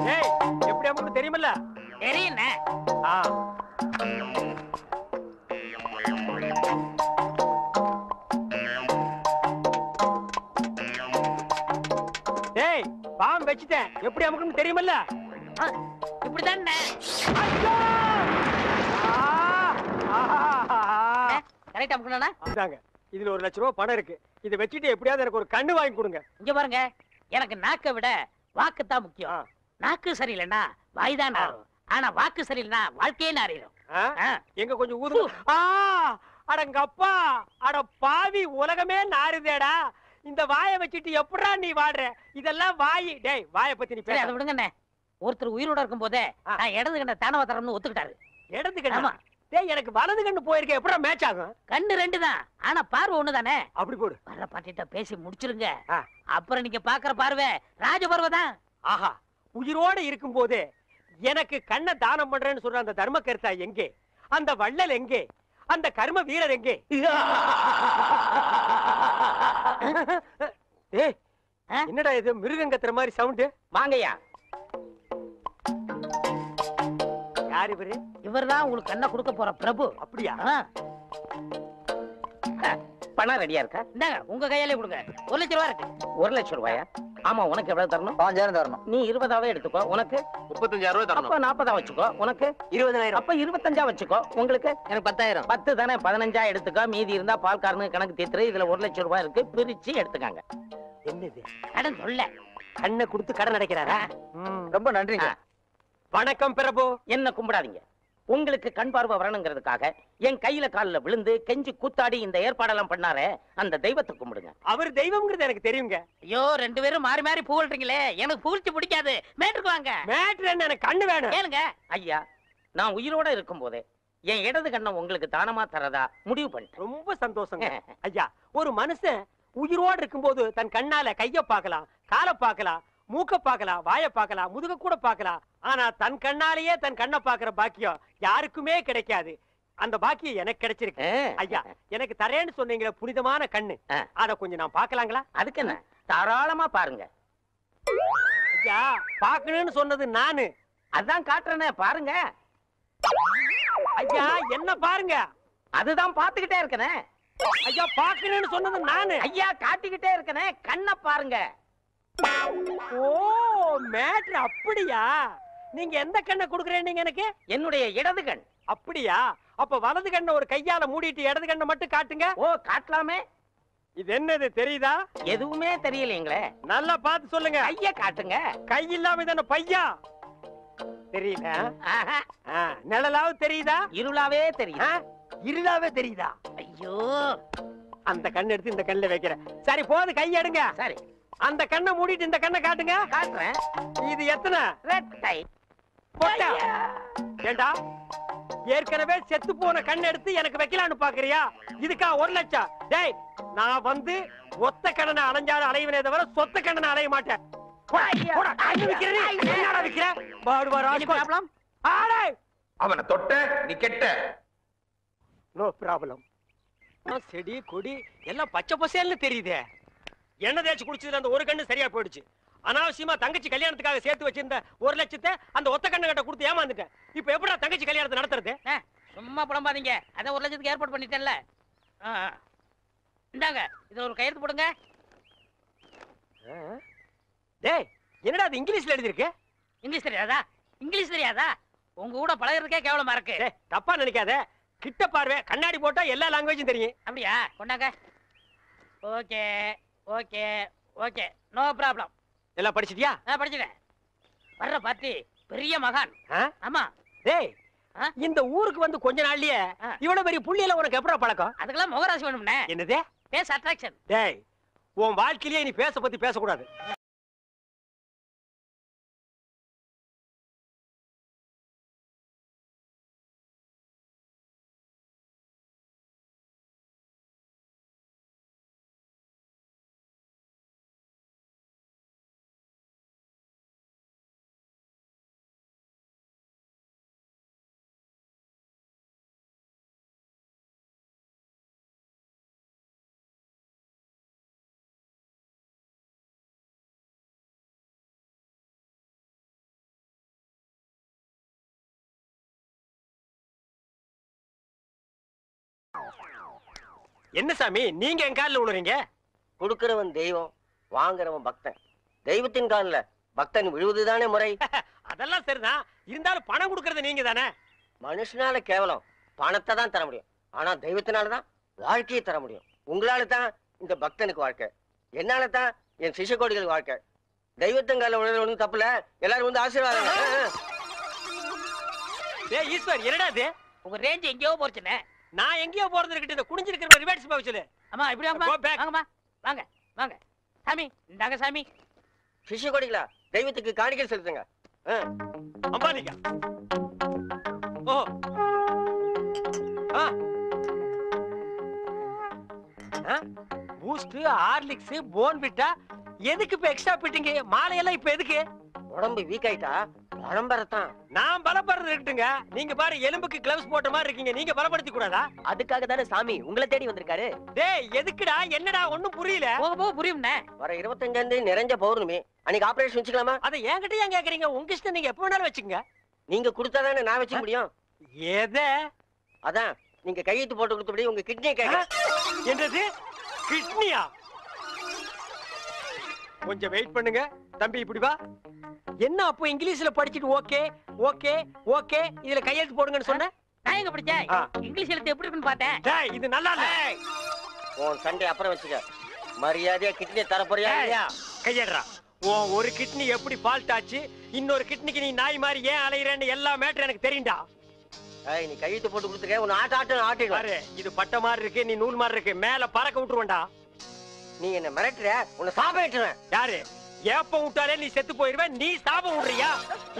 டேய், எப்படி அமுக்கு தெரியுமில்ல? தெரியுண்ணே. டேய், பாம்பு வச்சிட்டேன், எப்படி அமுக்குன்னு தெரியுமில்ல? இப்படிதான். கரெக்டா அமுக்கணும்னா? இதுல 1 லட்சம் ரூபாய் பணம் இருக்கு. இதை வச்சுட்டு எப்படியாவது எனக்கு ஒரு கண்ணு வாங்கி கொடுங்க. இங்க பாருங்க, எனக்கு நாக்கை விட வாக்கு தான் முக்கியம். நாக்கு சரியில்லைன்னா வாய்தான் நாரும். ஆனா வாக்கு சரியில்லைன்னா வாழ்க்கையே நாரிடும். எங்க கொஞ்சம் ஊது. அடங்கப்பா, அட பாவி, உலகமே நாறுதேடா. இந்த வாயை வச்சுட்டு எப்படா நீ வாடுற? இதெல்லாம் வாயி. டேய், வாயை பத்தி நீ பேச. அதை விடுங்கண்ணே. ஒருத்தர் உயிரோட இருக்கும் போதே நான் இடது கண்ண தானவா தரம்னு ஒத்துக்கிட்டாரு. இடது கண்ணா? டேய், எனக்கு வலது கண்ணு போயிருக்க, எப்படா மேட்ச் ஆகும்? கண்ணு 2 தான், ஆனா பார்வை 1 தானே. அப்படி போடு. வர்ற பாட்டிட்ட பேசி முடிச்சிருங்க. அப்புறம் நீங்க பாக்குற பார்வை ராஜ பார்வை தான். ஆஹா, உயிரோட இருக்கும் போது எனக்கு கண்ணை தானம் பண்றேன்னு சொல்ற அந்த தர்ம கர்த்தா எங்கே? அந்த வள்ளல் எங்கே? அந்த கர்ம வீரர் எங்கே? ஏய், என்னடா இது மிருகங்கத்துற மாதிரி சவுண்ட்? வாங்கய்யா. யார் இவரு? இவர்தான் உங்களுக்கு கண்ணை கொடுக்க போற பிரபு. அப்படியா? பணம் ரெடியா இருக்கா? இந்தாங்க, உங்க கையாலே கொடுங்க. 1 லட்சம் ரூபாய் இருக்கு. 1 லட்சம் ரூபாயா? ஆமா, உனக்கு எவ்வளவு தரணும்? 5000 தரணும். நீ 20ஆவே எடுத்துக்கோ. உனக்கு 35000 ரூபாய் தரணும். அப்ப 40 வச்சுக்கோ. உனக்கு 20000. அப்ப 25 வச்சுக்கோ. உங்களுக்கு எனக்கு 10000. 10 தானே, 15 எடுத்துக்கோ. மீதி இருந்தா பால்காரனுக்கு கணக்கு தீர்த்துரு. இதுல 1 லட்சம் ரூபாய் இருக்கு, பிரிச்சு எடுத்துக்காங்க. என்னது கடன் சொல்ல? கண்ணை கொடுத்து கடன் அடைக்கிறாரா? ரொம்ப நன்றிங்க. வணக்கம் பிரபு. என்ன கும்பிடாதீங்க. உங்களுக்கு கண் பார்வை வரணுங்கிறதுக்காக என் கையில காலில் விழுந்து கெஞ்சி கூத்தாடி இந்த ஏற்பாடெல்லாம் பண்ணாரே அந்த தெய்வத்தை கும்பிடுங்க. அவர் தெய்வம்ங்கிறது எனக்கு தெரியுங்க. ஐயோ, 2 பேரும் மாறி மாறி புகழ்றீங்களே, எனக்கு புகழ்ச்சி பிடிக்காது. மேட்டுக்கு வாங்க. மேட்ரு என்ன, எனக்கு கண்ணு வேணும். கேளுங்க. ஐயா, நான் உயிரோட இருக்கும் போதே என் இடது கண்ணை உங்களுக்கு தானமா தரதா முடிவு பண்ணிட்டேன். ரொம்ப சந்தோஷங்க. ஐயா, ஒரு மனுஷன் உயிரோடு இருக்கும்போது தன் கண்ணால கைய பார்க்கலாம், காலை பார்க்கலாம், மூக்க பார்க்கலாம், வாயை பார்க்கலாம், முதுக கூட பார்க்கலாம். ஆனா தன் கண்ணாலேயே தன் கண்ணை பார்க்கிற பாக்கியம் யாருக்குமே கிடைக்காது. அந்த பாக்கியம் எனக்கு கிடைச்சிருக்கு. ஐயா, எனக்கு தரேன்னு சொன்னீங்களே புனிதமான கண்ணு, அத கொஞ்சம் நான் பார்க்கலாங்களா? அதுக்கு என்ன, தாராளமா பாருங்க. ஐயா, பார்க்கணும்னு சொன்னது நானு. அதான் காட்டுறேனே, பாருங்க. ஐயா, என்ன பாருங்க? அதுதான் பாத்துக்கிட்டே இருக்கனே. ஐயா, பார்க்கணும்னு சொன்னது நானு. ஐயா, காட்டிக்கிட்டே இருக்கனே, கண்ணை பாருங்க. ஓ, மேட்ரு அப்படியா? நீங்க எந்த கண்ணை குடுக்குறேன் எனக்கு? என்னுடைய இடது கண். அப்படியா? அப்ப வலது கண்ணை ஒரு கையால மூடிட்டு இடது கண்ணை மட்டும் காட்டுங்க. ஓ, காட்டலாமே. இது என்னது தெரியுதா? எதுவுமே தெரியலீங்களே. நல்லா பார்த்து சொல்லுங்க. கைய காட்டுங்க. கை இல்லாம தானே பையா? தெரியல. நிழலாவது தெரியுதா? இருளாவே தெரியுது. இருளாவே தெரியுதா? ஐயோ, அந்த கண்ணை எடுத்து இந்த கண்ணுல வைக்கிறேன். சரி, போது, கை எடுங்க. சரி, அந்த கண்ணை மூடிட்டு இந்த கண்ணை காட்டுங்க. காட்டுறேன். இது எத்தனை? ரெட் கை. போட்டா ஏண்டா, ஏற்கனவே செத்து போன கண்ணை எடுத்து எனக்கு வைக்கலான்னு பாக்குறியா? இதுக்கா 1 லட்சம்? டேய், நான் வந்து ஒத்த கண்ணனை அலைஞ்சாலும் அலைவனே தவிர சொத்த கண்ணனை அலைய மாட்டேன். அவனை தொட்ட நீ கெட்ட. No problem. செடி கொடி எல்லாம் பச்சை பசேல்னு தெரியுதே. எண்ணெய் தேய்ச்சி குடிச்சதுல அந்த ஒரு கண்ணு சரியா போயிடுச்சு. அனாவசியமா தங்கச்சி கல்யாணத்துக்காக சேர்த்து வச்சிருந்த 1 லட்சத்தை அந்த ஒத்த கண்ணு கிட்ட கொடுத்து ஏமாந்துட்டேன். இப்ப எப்படா தங்கச்சி கல்யாணத்தை நடத்துறது? சும்மா புலம்பாதீங்க. அதான் 1 லட்சத்துக்கு ஏற்பாடு பண்ணிட்டேன்ல. இந்தாங்க, இது ஒரு கையெழுத்து போடுங்க. டேய், என்னடா அது இங்கிலீஷ்ல எழுதி இருக்கு? இங்கிலீஷ் தெரியாதா? இங்கிலீஷ் தெரியாதா? உங்க கூட பழகிறதுக்கே கேவலமா இருக்கு. தப்பா நினைக்காத. கிட்ட பார்வை, கண்ணாடி போட்டா எல்லா லாங்குவேஜும் தெரியும். அப்படியா? கொண்டாங்க. Okay okay okay, no problem. எல்லாம் படிச்சிட்டியா? படிச்சுட்டேன். வர்ற பார்ட்டி பெரிய மகான். ஆமா. டேய், இந்த ஊருக்கு வந்து கொஞ்ச நாள்லயே இவ்வளவு பெரிய புள்ளியில உனக்கு எப்படா பழக்கம்? அதுக்கெல்லாம் முகராசி வேணும்னே. என்னது? Face attraction. டேய், உன் வாழ்க்கையிலேயே நீ பேச பத்தி பேசக்கூடாது. என்ன சாமி, நீங்க என் காலில் விழுறீங்க? கொடுக்கிறவன் தெய்வம், வாங்குறவன் பக்தன். தெய்வத்தின் காலில் பக்தன் விழுவதுதானே முறை. அதெல்லாம் சரிதான். இருந்தாலும் பணம் கொடுக்கறது நீங்க தானே. மனுஷனால கேவலம் பணத்தை தான் தர முடியும். ஆனா தெய்வத்தினாலதான் வாழ்க்கையை தர முடியும். உங்களால தான் இந்த பக்தனுக்கு வாழ்க்கை, என்னால தான் என் சிஷ்யகோடிகளுக்கு வாழ்க்கை. தெய்வத்தின் காலில் விழுறது ஒன்றும் தப்புல. எல்லாரும் வந்து ஆசீர்வாதம். டேய் ஈஸ்வர், என்னடா இது? உங்க ரேஞ்ச் எங்கேயோ போச்சுனே. நான் எங்கேயோ போறது இருக்கட்டும், இந்த குனிஞ்சிருக்கிற ரிவர்ஸ் பா வச்சல. அம்மா இப்படி வாங்கம்மா. வாங்க வாங்க சாமி, இந்தாங்க சாமி. சிஷ்யகோடிகளா, தெய்வத்துக்கு காணிக்கை செலுத்துங்க. அம்பாலிகா. ஓ, பூஸ்ட், ஹார்லிக்ஸ், போன்விட்டா எதுக்கு இப்ப எக்ஸ்ட்ரா பிட்டிங்க? மாலையெல்லாம் இப்ப எதுக்கு? உடம்பு வீக் ஆயிட்டா பலம்பரத்தான். நான் பலப்படுறது இருக்கட்டுங்க. நீங்க பாரு, எலும்புக்கு கிளவுஸ் போட்ட மாதிரி இருக்கீங்க. நீங்க பலப்படுத்தி கூடாதா? அதுக்காக தானே சாமி உங்களை தேடி வந்திருக்காரு. டேய், எதுக்குடா? என்னடா ஒண்ணும் புரியல. போக புரியும்ண்ணே. வர 25 நிறைஞ்ச பௌர்ணமி அன்னைக்கு ஆபரேஷன் வச்சுக்கலாமா? அதை என்கிட்ட ஏன் கேக்குறீங்க? உங்க இஷ்டம், நீங்க எப்ப வேணாலும் வச்சுக்கங்க. நீங்க கொடுத்தாதானே நான் வச்சுக்க முடியும். எதை? அதான் நீங்க கையெழுத்து போட்டு கொடுத்தபடி உங்க கிட்னியை கேட்க. என்னது? கிட்னியா? கொஞ்சம் வெயிட் பண்ணுங்க தம்பி, இப்படி வா. என்ன அப்போ இங்கிலீஷ்ல படிச்சிட்டு ஓகே ஓகே ஓகே இதுல கையெழுத்து போடுங்கன்னு சொன்ன? நான் எங்க படிச்சேன்? இங்கிலீஷ் எழுத்து எப்படி இருக்குன்னு பார்த்தேன். டேய், இது நல்லா இல்ல. உன் சண்டை அப்புறம் வச்சுக்க. மரியாதையா கிட்னியை தர போறியா இல்லையா? கையேடுறா. உன் ஒரு கிட்னி எப்படி ஃபால்ட் ஆச்சு, இன்னொரு கிட்னிக்கு நீ நாய் மாதிரி ஏன் அலையிறேன்னு எல்லா மேட்டர் எனக்கு தெரியும்டா. ஏய், நீ கையெழுத்து போட்டு கொடுத்துருக்க உன் ஆட்டிடுவாரு. பாரு, இது பட்ட மாதிரி இருக்கு, நீ நூல் மாதிரி இருக்கு, மேல பறக்க விட்டுருவேன்டா. நீ என்ன மிரட்டுற, உன்னை சாப்பிட்டுருவேன். யாரு ஏப்ப விட்டாலே நீ செத்து போயிருவ, நீ சாபம் விடுறியா?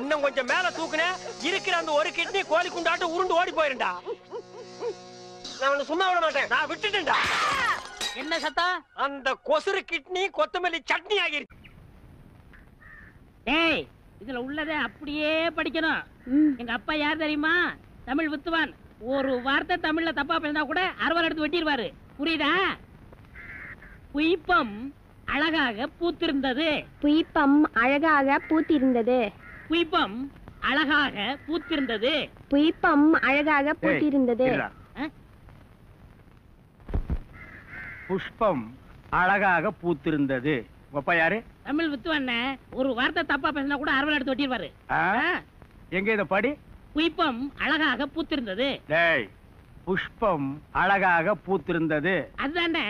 இன்னும் கொஞ்சம் மேல தூக்குன இருக்கிற அந்த ஒரு கிட்னி கோழி குண்டாட்டு உருண்டு ஓடி போயிருண்டா. நான் உன்னை சும்மா விட மாட்டேன். நான் விட்டுட்டேன்டா. என்ன சத்தம்? அந்த கொசுறு கிட்னி கொத்தமல்லி சட்னி ஆகிருச்சு. ஏய், இதுல உள்ளதை அப்படியே படிக்கணும். எங்க அப்பா யார் தெரியுமா? தமிழ் வித்துவான். ஒரு வார்த்தை தமிழ்ல தப்பா பேசினா கூட அறுவாள் எடுத்து வெட்டிடுவாரு. புரியுதா? புய்பம் அழகாக பூத்திருந்தது. புய்பம் அழகாக பூத்திருந்தது. புய்பம் அழகாக பூத்திருந்தது. புய்பம் அழகாக பூத்திருந்தது. புஷ்பம் அழகாக பூத்திருந்தது. அப்பா யாரு? தமிழ் வித்துவான். ஒரு வார்த்தை தப்பா பேசினா கூட அறுவாள் எடுத்து வெட்டிடுவாரு. எங்க இத படி? புய்பம் அழகாக பூத்திருந்தது. டேய், புஷ்பம் அழகாக பூத்திருந்தது. அதுதானே,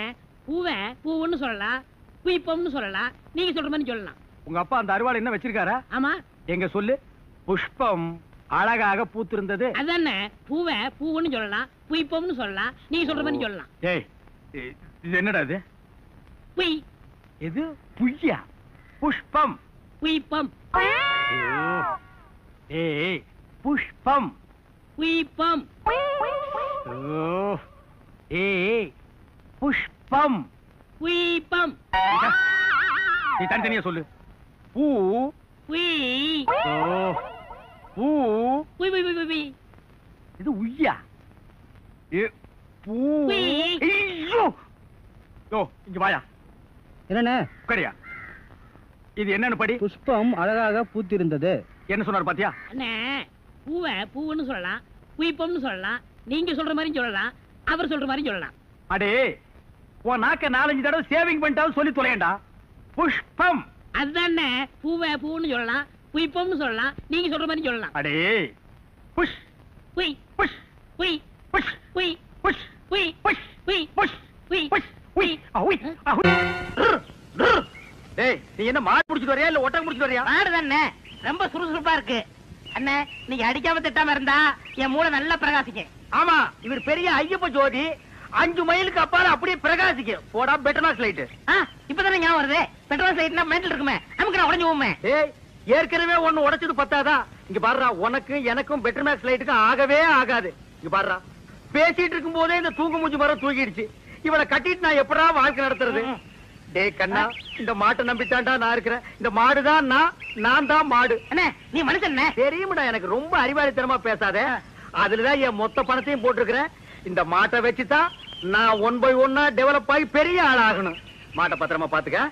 பூவை பூவுன்னு சொல்லலாம், புய்பம்னு சொல்லலாம், நீங்க சொல்ற மாதிரி சொல்லலாம். உங்க அப்பா அந்த அருவாள் என்ன வச்சிருக்காரா? ஆமா. எங்க சொல்லு. புஷ்பம் அழகாக பூத்திருந்தது. அதுதானே, பூவை பூவுன்னு சொல்லலாம், புய்பம்னு சொல்லலாம், நீங்க சொல்ற மாதிரி சொல்லலாம். டேய், இது என்னடா இது? புய். இது புய்யா? புஷ்பம். புய்பம். ஏய், புஷ்பம். புய்பம். ஏய், புஷ்பம். புய்பம். நீ தனித்தனியா சொல்லு. பூ. புய். பூ. புய் புய் புய் புய். இது உய்யா? பூ. ஐயோ, இங்க வாயா. என்னண்ணே? உட்காரியா. இது என்னன்னு படி. புஷ்பம் அழகாக பூத்திருந்தது. என்ன சொன்னார் பாத்தியா? அண்ணே, பூவை பூவுன்னு சொல்லலாம், புய்பம்னு சொல்லலாம், நீங்க சொல்ற மாதிரி சொல்லலாம், அவர் சொல்ற மாதிரி சொல்லலாம். அடே, உன் நாக்க 4-5 தடவை சேவிங் பண்ணிட்டாலும் சொல்லி தொலையண்டா. புஷ்பம். அதுதானே, பூவை பூவுன்னு சொல்லலாம், புய்பம்னு சொல்லலாம், நீங்க சொல்ற மாதிரி சொல்லலாம். அடே, புஷ் புய் புஷ் புய் புஷ் புய் புஷ் புய் புஷ் புய் புஷ் புய் புஷ் உய் அவுய் அவுய். டேய், நீ என்ன மாடு புடிச்சிட்டு வரியா இல்ல ஒட்டகம் புடிச்சிட்டு வரியா? மாடு தானே, ரொம்ப சுறுசுறுப்பா இருக்கு. அண்ணே, நீங்க அடிக்காம திட்டாம இருந்தா என் மூளை நல்லா பிரகாசிக்கும். ஆமா, இவர் பெரிய ஐயப்ப ஜோதி. 5 மைலுக்கு அப்பால அப்படியே பிரகாசிக்கும். போடா பெட்டர்னாஸ் லைட். இப்பதானே ஞாபகம் வருது. பெட்ரோல் லைட்னா மெண்டல் இருக்குமே, நமக்கு நான் உடைஞ்சு போமே. ஏய், ஏற்கனவே ஒண்ணு உடைச்சது பத்தாதா? இங்க பாருடா, உனக்கு எனக்கும் பெட்டர்னாஸ் லைட்டுக்கு ஆகவே ஆகாது. இங்க பாருடா, பேசிட்டு இருக்கும் போதே இந்த தூங்கு மூஞ்சி மரம் தூக்கிடுச்சு. இவளை கட்டிட்டு நான் எப்படா வாழ்க்கை நடத்துறது? டேய் கண்ணா, இந்த மாட்டை நம்பித்தாண்டா நான் இருக்கிறேன். இந்த மாடுதான் நான் தான் மாடு. அண்ணே, நீ மனுஷன் தெரியுமாடா, எனக்கு ரொம்ப அறிவாளித்தனமா பேசாத. அதுலதான் என் மொத்த பணத்தையும் போட்டிருக்கிறேன். இந்த மாட்டை வச்சுதான் நான் 1 by 1 டெவலப் ஆகி பெரிய ஆளாகணும். மாட்டை பத்திரமா பாத்துக்க.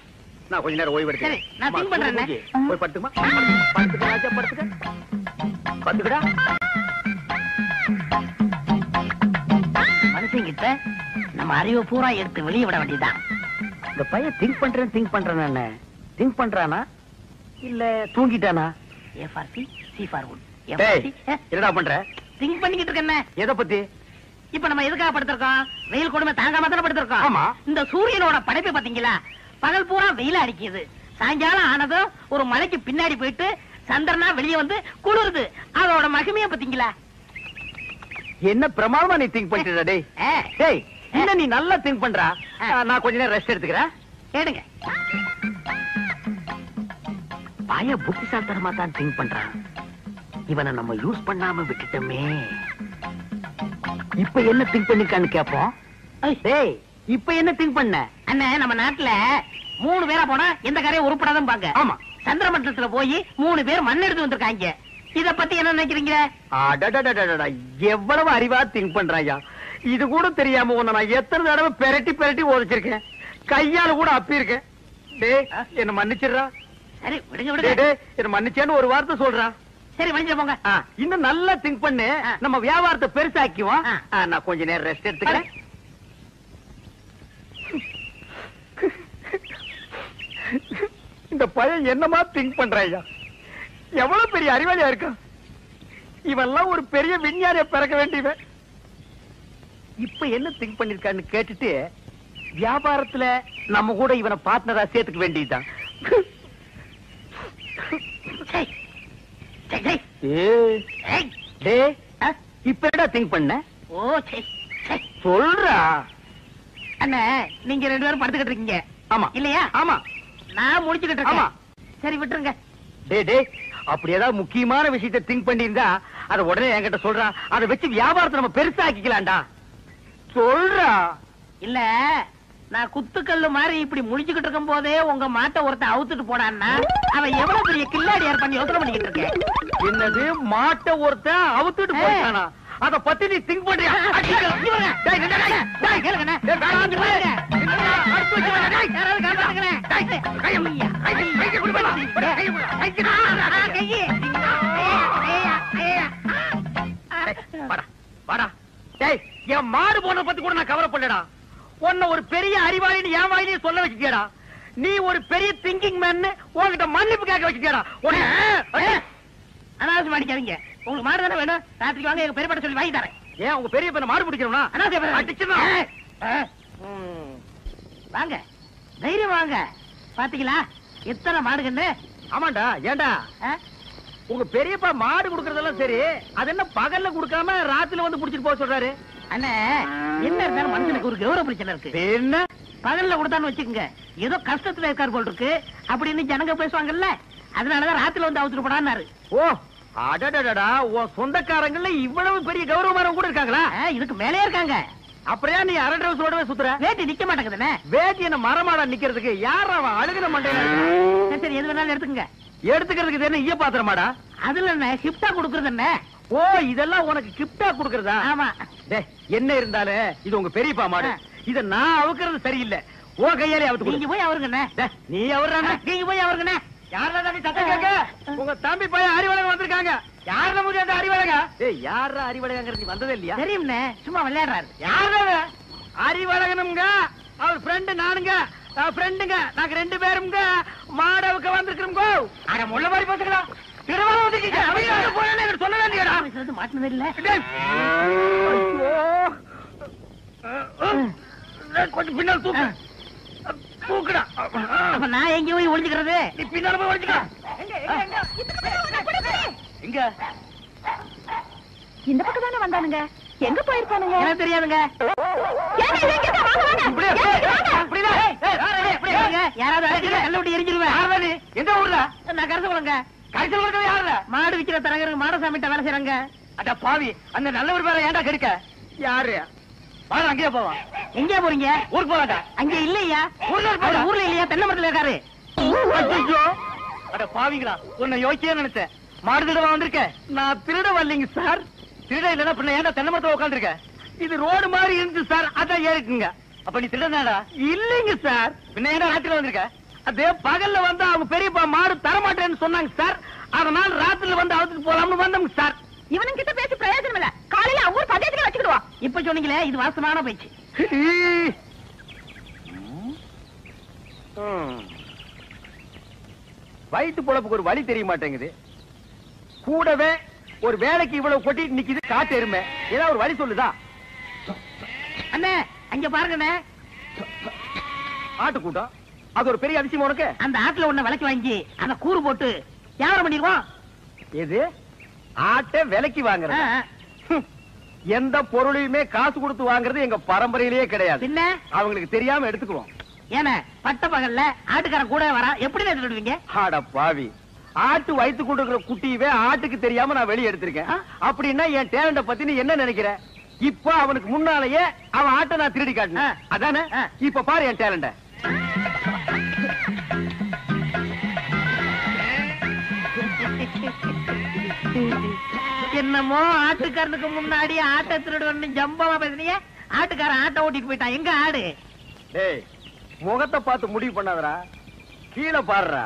நான் கொஞ்ச நேரம் ஓய்வு சரி, நான் think பண்றேன். எடுக்கிறேன். போய் படுத்துமா? படுத்துக்க ராஜா, படுத்துக்க. படுத்துக்கடா. மனுஷங்கிட்ட நம்ம அறிவை பூரா எடுத்து வெளியே விட வேண்டியதுதான். இந்த பையன் திங்க் பண்றானா? திங்க் பண்றானா இல்ல தூங்கிட்டானா? A for C, C for wood. டேய், என்னடா பண்ற? திங்க் பண்ணிக்கிட்டு இருக்கேன். எதை பத்தி? இப்ப நம்ம எதுக்காக படுத்திருக்கோம்? வெயில் கொடுமை தாங்காம தானே படுத்திருக்கோம். ஆமா. இந்த சூரியனோட படைப்பு பாத்தீங்களா? பகல் பூரா வெயில அடிக்குது, சாயங்காலம் ஆனதும் ஒரு மலைக்கு பின்னாடி போயிட்டு சந்திரனா வெளியே வந்து குளிருது. அதோட மகிமைய பாத்தீங்களா? என்ன பிரமாதமா நீ திங்க் பண்ணிட்டு. டேய் டேய், என்ன நீ நல்லா திங்க் பண்றா. நான் கொஞ்ச நேரம் ரெஸ்ட் எடுத்துக்கிறேன். கேடுங்க. பைய புத்திசாலித்தனமா தான் திங்க் பண்றான். இவனை நம்ம யூஸ் பண்ணாம விட்டுட்டோமே. இப்ப என்ன திங்க் பண்ணிருக்கான்னு கேப்போம். டேய், இப்ப என்ன திங்க் பண்ண? அண்ணே, நம்ம நாட்டுல 3 பேரா போனா எந்த காரையும் உருப்படாதான் பாங்க. ஆமா. சந்திர மண்டலத்துல போய் 3 பேர் மண் எடுத்து வந்திருக்காங்க. இத பத்தி என்ன நினைக்கிறீங்க? அடடடடடடா, எவ்வளவு அறிவா திங்க் பண்றாயா. இது கூட தெரியாம உன்னை நான் எத்தனை தடவை பெரட்டி உதைச்சிருக்கேன். கையால கூட அப்பி இருக்கேன். டேய், என்ன மன்னிச்சிடுறா. சரி, விடுங்க விடுங்க. டேய், என்ன மன்னிச்சேன்னு ஒரு வார்த்தை சொல்றா. சரி, மன்னிச்சு போங்க. இன்னும் நல்லா திங்க் பண்ணு. நம்ம வியாபாரத்தை பெருசாக்குவோம். நான் கொஞ்ச நேரம் ரெஸ்ட் எடுத்துக்கிறேன். இந்த பையன் என்னமா திங்க் பண்றாயா? எவ்வளவு பெரிய அறிவாளியா இருக்கான். இவெல்லாம் ஒரு பெரிய விஞ்ஞானிய பிறக்க வேண்டியவன். இப்ப என்ன திங்க் பண்ணிருக்கான்னு கேட்டுட்டு வியாபாரத்துல நம்ம கூட இவனை பார்ட்னரா சேர்த்துக்க வேண்டியதுதான். இப்ப என்ன திங்க் பண்ண? ஓ சரி சொல்றா. அண்ணே, நீங்க 2 பேரும் படுத்துக்கிட்டு இருக்கீங்க. ஆமா இல்லையா? ஆமா. நான் முடிச்சுக்கிட்டு ஆமா. இருக்கேன். சரி விட்டுருங்க. டேய் அப்படி ஏதாவது முக்கியமான விஷயத்தை திங்க் பண்ணியிருந்தா அதை உடனே என்கிட்ட சொல்றா. அதை வச்சு வியாபாரத்தை நம்ம பெருசாக்கிக்கலாம்டா. சொல்றா. இல்ல, நான் குத்துக்கல்லு மாதிரி இப்படி முடிச்சுக்கிட்டு இருக்கும் போதே உங்க மாட்டை ஒருத்தன் அவுத்துட்டு போனான்னா அவன் எவ்வளவு பெரிய கில்லாடியார் பண்ணி யோசனை பண்ணிக்கிட்டு இருக்கேன். என்னது, மாட்டை ஒருத்தன் அவுத்துட்டு போயிட்டானா? அத பத்தி நீ திங்க் பண்றியா? என் மாடு போன பத்தி கூட நான் கவலைப்படலடா. உன்ன ஒரு பெரிய அறிவாளின்னு என் வாயிலே சொல்ல வச்சுட்டியடா. நீ ஒரு பெரிய திங்கிங் மேன் உன்கிட்ட மன்னிப்பு கேட்க வச்சுட்டியடா. அனாவசியம் அடிக்காதீங்க. உங்களுக்கு மாடு தானே வேணும்? ராத்திரிக்கு வாங்க, எங்க பெரியப்பட்ட சொல்லி வாங்கி தரேன். ஏன் உங்க பெரிய பையனை மாடு பிடிக்கிறோம்னா? வாங்க, தைரியம் வாங்க. பாத்தீங்களா எத்தனை மாடுகன்னு? ஆமாண்டா. ஏண்டா உங்க பெரியப்பா மாடு குடுக்கறதெல்லாம் சரி, அது என்ன பகல்ல குடுக்காம ராத்திரில வந்து புடிச்சிட்டு போக சொல்றாரு? அண்ணே, என்ன இருந்தாலும் மனுஷனுக்கு ஒரு கௌரவ பிரச்சனை இருக்கு. என்ன பகல்ல கொடுத்தான்னு வச்சுக்கோங்க, ஏதோ கஷ்டத்துல இருக்கார் போல் இருக்கு அப்படின்னு ஜனங்க பேசுவாங்கல்ல, அதனாலதான் ராத்திரில வந்து அவுத்துட்டு போடான்னாரு. ஓ அடடடடா, உன் சொந்தக்காரங்கள்ல இவ்வளவு பெரிய கௌரவமானவங்க கூட இருக்காங்களா? இதுக்கு மேலே இருக்காங்க. அப்படியா நீ அரை டிரவுஸோடவே சுத்துற? வேட்டி நிக்க மாட்டேங்குதுண்ணே. வேட்டி என்ன மரமாடா நிக்கிறதுக்கு? யார் அவன் அழுகின மண்டையில? சரி எது வேணாலும் எடுத்துக்கங்க. எடுத்துக்கிறதுக்கு இது என்ன ஈய பாத்திரமாடா? அதுல என்ன கிஃப்டா கொடுக்கறது என்ன? ஓ இதெல்லாம் உனக்கு கிஃப்டா கொடுக்கறதா? ஆமா. என்ன இருந்தாலும் இது உங்க பெரியப்பா மாடு. இத நான் அவுக்கிறது சரியில்லை. ஓ கையாலே அவுத்து நீங்க போய் அவருங்கண்ணே. நீ அவர்றானே. நீங்க போய் அவருங்கண்ணே. யாரா தம்பி சத்தம் கேட்க? உங்க தம்பி பையன் அறிவழகம் வந்திருக்காங்க. யாரா முடிய அந்த அறிவழகா? ஏய் யாரா அறிவழகங்கிறது நீ வந்ததே இல்லையா? தெரியும்ண்ணே, சும்மா விளையாடுறாரு. யாரா அறிவழகனுங்க? அவர் ஃப்ரெண்ட் நானுங்க. ஃப்ரெண்டுங்க நாங்க 2 பேருங்க மாடவுக்கு வந்திருக்கிறோம். அட முள்ள மாதிரி பேசுங்களா? திருவாரூர் வந்துட்டீங்க. அவங்க போறேன்னு எனக்கு சொல்ல வேண்டியடா. இது மாட்டினது இல்ல. கொஞ்சம் பின்னால் தூக்கு. தூக்குடா. அப்ப நான் எங்க போய் ஒளிஞ்சுக்கிறது? நீ பின்னால போய் ஒளிஞ்சுக்க. எங்க? இந்த பக்கம் தானே வந்தானுங்க. எங்க போயிருப்பானுங்க? எனக்கு தெரியாதுங்க. யாராவது கல்ல விட்டு எரிஞ்சிருவேன். எந்த ஊர்ல? நான் கருத்து போலங்க. கடைசியில் இருக்கிறது யாருல? மாடு விக்கிற தரகருக்கு மாடசாமிட்ட வேலை செய்யறாங்க. அட பாவி, அந்த நல்லவர் பேரை ஏன்டா கெடுக்க? யாரு? வாங்க அங்கேயே போவோம். எங்க போறீங்க? ஊருக்கு போறாங்க. அங்க இல்லையா? ஊர்ல ஊர்ல இல்லையா? தென்னை மரத்துல இருக்காரு. அட பாவிங்களா, உன்னை யோசிச்சே நினைச்சேன். மாடு திருட வந்திருக்க. நான் திருட வரலைங்க சார். திருட இல்லன்னா பின்ன ஏன்டா தென்னை மரத்துல உட்காந்துருக்க? இது ரோடு மாதிரி இருந்துச்சு சார், அதான் ஏறிக்குங்க. அப்ப நீ திருடனாடா? இல்லைங்க சார். பின்ன ஏன்டா ராத்திரில வந்திருக்க? அதே பகல்ல வந்து அவங்க பெரியப்பா மாடு தரமாட்டேன்னு சொன்னாங்க சார். அதனால ராத்திரில வந்து அவுத்துட்டு போலாம்னு வந்தோம் சார். இவனுங்க கிட்ட பேசி பிரயோஜனம் இல்ல. காலையில அவங்க பதேசத்துல வச்சுக்கிடுவோம். இப்ப சொன்னீங்களே, இது வாசமான பேச்சு. வயிற்று பொழப்புக்கு ஒரு வழி தெரிய மாட்டேங்குது. கூடவே ஒரு வேலைக்கு இவ்வளவு கொட்டிட்டு நிக்குது காட்டு எருமை. ஏதாவது ஒரு வழி சொல்லுதா? அண்ணே அங்க பாருங்கண்ணே, ஆட்டு கூட்டம். அது ஒரு பெரிய அதிசயம் உனக்கு. அந்த ஆட்டுல ஒண்ணு விலைக்கு வாங்கி அந்த கூறு போட்டு வியாபாரம் பண்ணிடுவோம். எது? ஆட்டை விலைக்கு வாங்குறது? எந்த பொருளையுமே காசு கொடுத்து வாங்குறது எங்க பரம்பரையிலேயே கிடையாது. பின்ன அவங்களுக்கு தெரியாம எடுத்துக்குவோம். ஏன்னா பட்ட பகல்ல ஆட்டுக்காரன் கூட வரா, எப்படி எடுத்துடுவீங்க? ஆட பாவி, ஆட்டு வயிற்று கொண்டு குட்டியவே ஆட்டுக்கு தெரியாம நான் வெளியே எடுத்திருக்கேன். அப்படின்னா என் டேலண்ட பத்தி நீ என்ன நினைக்கிற? இப்ப அவனுக்கு முன்னாலேயே அவன் ஆட்டை நான் திருடி காட்டினேன், அதானே? இப்ப பாரு என் டேலண்ட. என்னமோ ஆட்டுக்காரனுக்கு முன்னாடி ஆட்டை திருடுவன்னு ஜம்பமா பேசுனீங்க. ஆட்டுக்காரன் ஆட்டை ஓட்டிட்டு போயிட்டான். எங்க ஆடு? டேய், முகத்தை பார்த்து முடிவு பண்ணாதடா, கீழே பாருடா.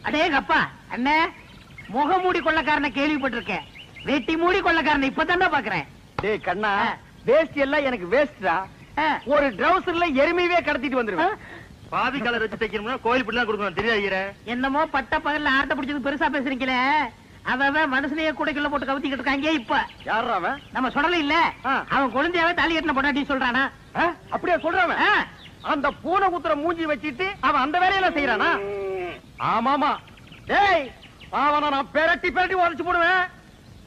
அடேங்கப்பா அண்ணே, முகமூடி கொள்ளக்காரனை கேள்விப்பட்டிருக்கேன், வெட்டி மூடி கொள்ளக்காரனை இப்பதான் பாக்குறேன். டேய் கண்ணா, வேஸ்ட் எல்லாம் எனக்கு வேஸ்டா. ஒரு ட்ரவுசர்ல எருமையே கடத்திட்டு வந்துருவேன். பாதி கலர் வச்சு தைக்கணும்னா கோயில் பிடிலாம் கொடுக்கணும், தெரியாது. என்னமோ பட்ட பகல்ல ஆட்டை பிடிச்சது பெருசா பேசுறீங்களே, அவன் மனுஷனையே கூடைக்குள்ள போட்டு கவுத்திக்கிட்டு இருக்காங்க. இப்ப யாரா அவன்? நம்ம சொல்லல இல்ல, அவன் குழந்தையாவே தாலி கட்டின பொண்டாட்டி சொல்றானா? அப்படியே சொல்றான். அந்த பூனை குத்துற மூஞ்சி வச்சிட்டு அவன் அந்த வேலையில செய்யறானா? ஆமாமா. டேய், அவனை நான் பெரட்டி பெரட்டி உதச்சு போடுவேன்.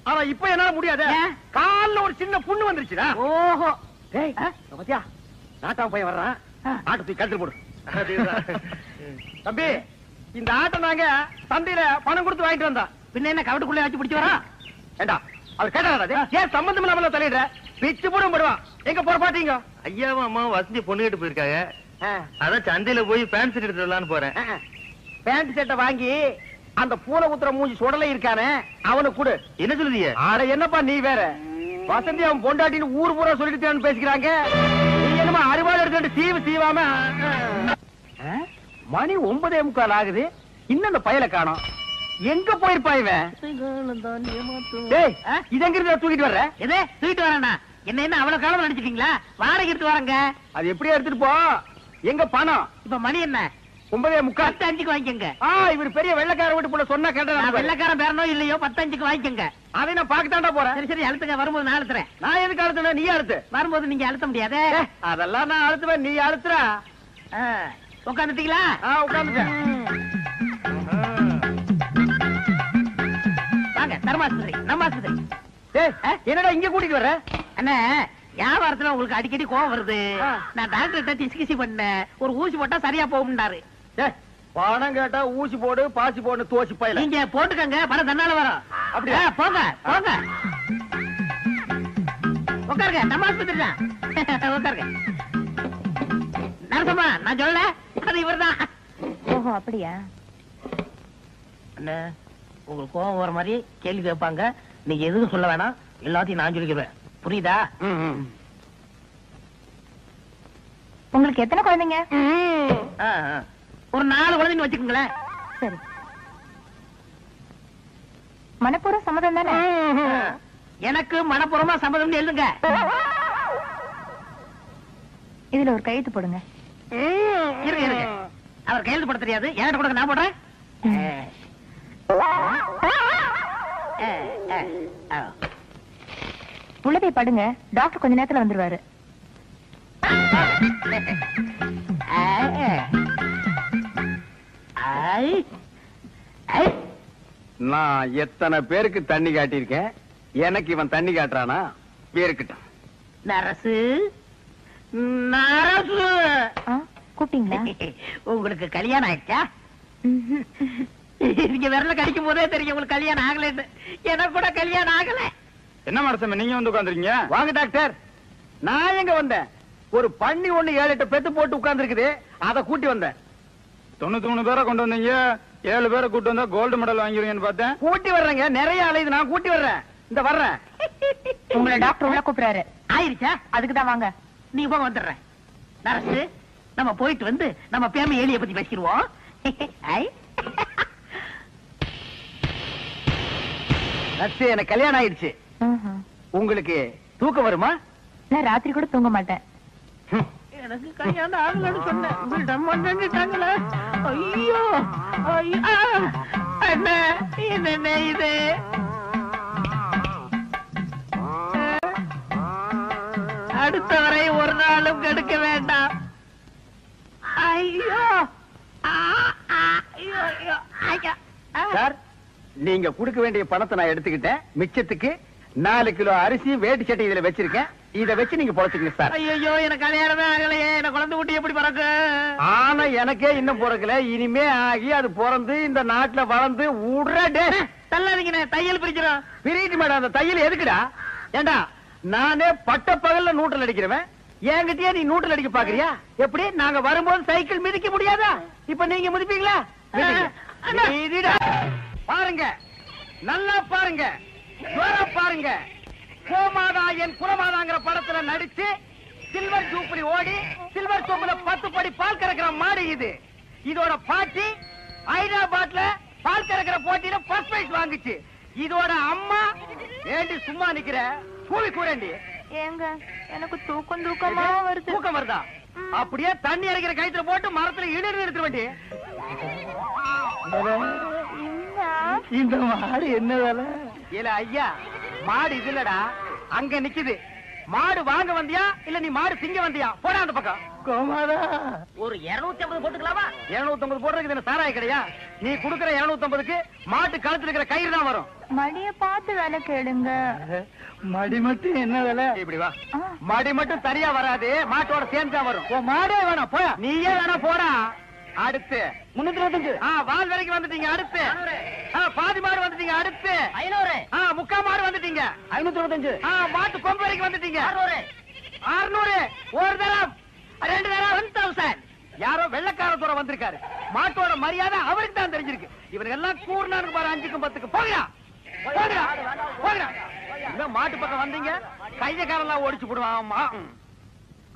ஆனா இப்ப என்னால முடியாது. கால்ல ஒரு சின்ன புண்ணு வந்துருச்சுடா. ஓஹோ. டேய் பாத்தியா, நாட்டா பையன் வர்றான். ஆட்டை தூக்கி கழுத்து போடு. தம்பி, இந்த ஆட்டை நாங்க சந்தையில பணம் கொடுத்து வாங்கிட்டு வந்தா. பின்ன என்ன கவட்டுக்குள்ளே வச்சு பிடிச்சு வரா? ஏண்டா அவர் கேட்டாரா? ஏன் சம்பந்தம் இல்லாம தலையிடுற? பிச்சு போடும் படுவான். எங்க போறப்பாட்டீங்க? ஐயாவும் அம்மாவும் வசந்தி பொண்ணு கேட்டு போயிருக்காங்க. அதான் சந்தையில போய் பேண்ட் ஷர்ட் எடுத்து வரலான்னு போறேன். பேண்ட் ஷர்ட்டை வாங்கி அந்த பூனை குத்துற மூஞ்சி சுடலை இருக்கானே அவனுக்கு கொடு. என்ன சொல்லுதீங்க? ஆட என்னப்பா நீ வேற, வசந்தி அவன் பொண்டாட்டின்னு ஊர் பூரா சொல்லிட்டு பேசிக்கிறாங்க. நீ என்னமா அறுவாள் எடுத்து சீவு சீவாம. மணி 9:45 ஆகுது, இன்னும் அந்த பயலை காணோம். எங்க போயிருப்பா இவன்? டேய், இது எங்க இருந்து தூக்கிட்டு வர்ற? எதே தூக்கிட்டு வரேன்னா என்ன அவ்வளவு காலம் நினைச்சிட்டீங்களா? வாடகை எடுத்து வரங்க. அது எப்படியா எடுத்துட்டு போ. எங்க பணம்? இப்ப மணி என்ன? 9:45. 10:05 வாங்கிக்கங்க. இவர் பெரிய வெள்ளக்கார வீட்டு போல சொன்னா கேட்டா. வெள்ளக்காரன் பேரனோ இல்லையோ 10:05 வாங்கிக்கங்க. அதை நான் பாக்கத்தாண்டா போறேன். சரி சரி, அழுத்துங்க. வரும்போது நான் அழுத்துறேன். நான் எதுக்கு அழுத்துன? நீ அழுத்து. வரும்போது நீங்க அழுத்த முடியாது. அதெல்லாம் நான் அழுத்துவேன், நீ அழுத்துற. உட்காந்துட்டீங்களா? உட்காந்துட்டேன். வாங்க, தர்மாஸ்பத்திரி, நம்ம ஆஸ்பத்திரி. என்னடா இங்க கூட்டிட்டு வர்ற? அண்ணா, வியாபாரத்துல உங்களுக்கு அடிக்கடி கோவம் வருது. நான் டாக்டர்கிட்ட டிஸ்கசி பண்ணேன். ஒரு ஊசி போட்டா சரியா போகும்னாரு. பணம் கேட்டா ஊசி போடு, பாசி போடு, தோசி பையல. நீங்க போட்டுக்கங்க, பணம் தன்னால வரும். அப்படியா? போங்க போங்க, உட்காருங்க. நம்ம ஆஸ்பத்திரி தான். உட்காருங்க. நரசம்மா, நான் சொல்லல, அது இவர்தான். ஓஹோ, அப்படியா? அண்ணா, உங்களுக்கு கோவம் வர மாதிரி கேள்வி கேட்பாங்க. நீங்க எதுவும் சொல்ல வேணாம், எல்லாத்தையும் நான் சொல்லிக்கிறேன். புரியுதா? உங்களுக்கு எத்தனை குழந்தைங்க? ஒரு 4 குழந்தைங்க வச்சுக்கோங்களேன். சரி. மனப்பூர்வ சம்மதம் தானே? எனக்கு மனப்பூர்வமா சம்மதம் எழுதுங்க. இதுல ஒரு கையெழுத்து போடுங்க. இருங்க இருங்க, அவர் கையெழுத்து போட தெரியாது. என்கிட்ட கொடுங்க, நான் போடுறேன். உள்ள போய் படுங்க, டாக்டர் கொஞ்ச நேரத்துல வந்துருவாரு. நான் எத்தனை பேருக்கு தண்ணி காட்டியிருக்கேன், எனக்கு இவன் தண்ணி காட்டுறானா? பேருக்கிட்டான். நரசு, நரசு, கூப்பிட்டீங்களா? உங்களுக்கு கல்யாணம் ஆயிடுச்சா? நீங்க விரல கடிக்கும் போதே தெரியும் உங்களுக்கு கல்யாணம் ஆகலன்னு. எனக்கு கூட கல்யாணம் ஆகல. என்ன மனசம் நீங்க வந்து உட்காந்துருக்கீங்க? வாங்க டாக்டர். நான் எங்க வந்தேன்? ஒரு பண்ணி ஒண்ணு 7-8 பெத்து போட்டு உட்கார்ந்து இருக்குது, அதை கூட்டி வந்தேன். 93 பேரை கொண்டு வந்தீங்க, 7 பேரை கூட்டு வந்தா கோல்டு மெடல் வாங்கிருவீங்கன்னு பார்த்தேன். கூட்டி வர்றேங்க, நிறைய அலையுது, நான் கூட்டி வர்றேன். இந்த வர்றேன். உங்களை டாக்டர் உள்ள கூப்பிடுறாரு. ஆயிருச்சா? அதுக்குதான் வாங்க. நீ போக வந்துடுறேன். நரசு, நம்ம போயிட்டு வந்து நம்ம பேம எலிய பத்தி பேசிடுவோம். எனக்கு கல்யாணம் ஆயிடுச்சு. உங்களுக்கு தூக்கம் வருமா? நான் ராத்திரி கூட தூங்க மாட்டேன். எனக்கு கல்யாணம் ஆகலன்னு சொன்னேன். ஐயோ என்ன என்ன இது? அடுத்த வரை ஒரு நாளும் கெடுக்க வேண்டாம். ஐயோ சார், நீங்க கொடுக்க வேண்டிய பணத்தை நான் எடுத்துக்கிட்டேன். மிச்சத்துக்கு 4 கிலோ அரிசி வேட்டி சட்டை இதுல வச்சிருக்கேன். இத வச்சு நீங்க பொழைச்சுக்கங்க சார். ஐயோ, எனக்கு கல்யாணமே ஆகலையே. எனக்கு குழந்தை குட்டி எப்படி பிறக்கு? ஆனா எனக்கே இன்னும் பிறக்கல. இனிமே ஆகி அது பிறந்து இந்த நாட்டுல வளர்ந்து உடனே தள்ளாதீங்க, தையல் பிரிக்கிறோம். பிரிட்டு மேடம். அந்த தையல் எதுக்குடா? ஏண்டா, நானே பட்ட பகல்ல நூற்றல் அடிக்கிறவன், என்கிட்டயே நீ நூற்றல் அடிக்க பாக்குறியா? எப்படி? நாங்க வரும்போது சைக்கிள் மிதிக்க முடியாதா? இப்ப நீங்க மிதிப்பீங்களா? பாருங்க, நல்லா பாருங்க, பாருங்க. கோமாதா என் குலமாதாங்கிற படத்துல நடிச்சு சில்வர் ஜூப்ளி ஓடி சில்வர் சோப்புல 10 படி பால் கறக்கிற மாடு இது. இதோட பாட்டி ஹைதராபாத்ல பால் கறக்கிற போட்டியில ஃபர்ஸ்ட் பிரைஸ் வாங்குச்சு. இதோட அம்மா ஏண்டி சும்மா நிக்கிற? கூவி கூறண்டி. ஏங்க, எனக்கு தூக்கமா வருது. தூக்கம் வருதா? அப்படியே தண்ணி இறக்கிற கயித்துல போட்டு மரத்துல இழுத்து எடுத்து வேண்டி. இந்த மாடு என்ன வேலை? இல்ல ஐயா, மாடு இது இல்லடா, அங்க நிக்குது. மாடு வாங்க வந்தியா இல்ல நீ மாடு திங்க வந்தியா? போடா அந்த பக்கம். கோமாதா ஒரு 250 போட்டுக்கலாமா? 250 போடுறதுக்கு என்ன சாராய கிடையா? நீ குடுக்கற 250க்கு மாட்டு கழுத்துல இருக்கிற கயிறு தான் வரும். மடிய பார்த்து வேலை கேளுங்க. மடி மட்டும் என்ன விலை? இப்படி வா. மடி மட்டும் சரியா வராது, மாட்டோட சேர்ந்து தான் வரும். மாடே வேணாம் போயா. நீயே வேணா போடா. அடுத்து 325. வால் வரைக்கும் வந்துட்டீங்க. அடுத்து பாதி மாடு வந்துட்டீங்க. அடுத்து 500. முக்கா மாடு வந்துட்டீங்க. 525. மாட்டு கொம்பு வரைக்கும் வந்துட்டீங்க. 600. ஒரு தரம் 2 தரம் 1000. யாரோ வெள்ளக்கார தூரம் வந்திருக்காரு. மாட்டோட மரியாதை அவருக்கு தான் தெரிஞ்சிருக்கு. இவனுக்கு எல்லாம் கூர்னானுக்கு பாரு 5க்கும் 10க்கும். போகிறா போகிறா போகிறா. இந்த மாட்டு பக்கம் வந்தீங்க கையக்காரெல்லாம் ஓடிச்சு போடுவான்.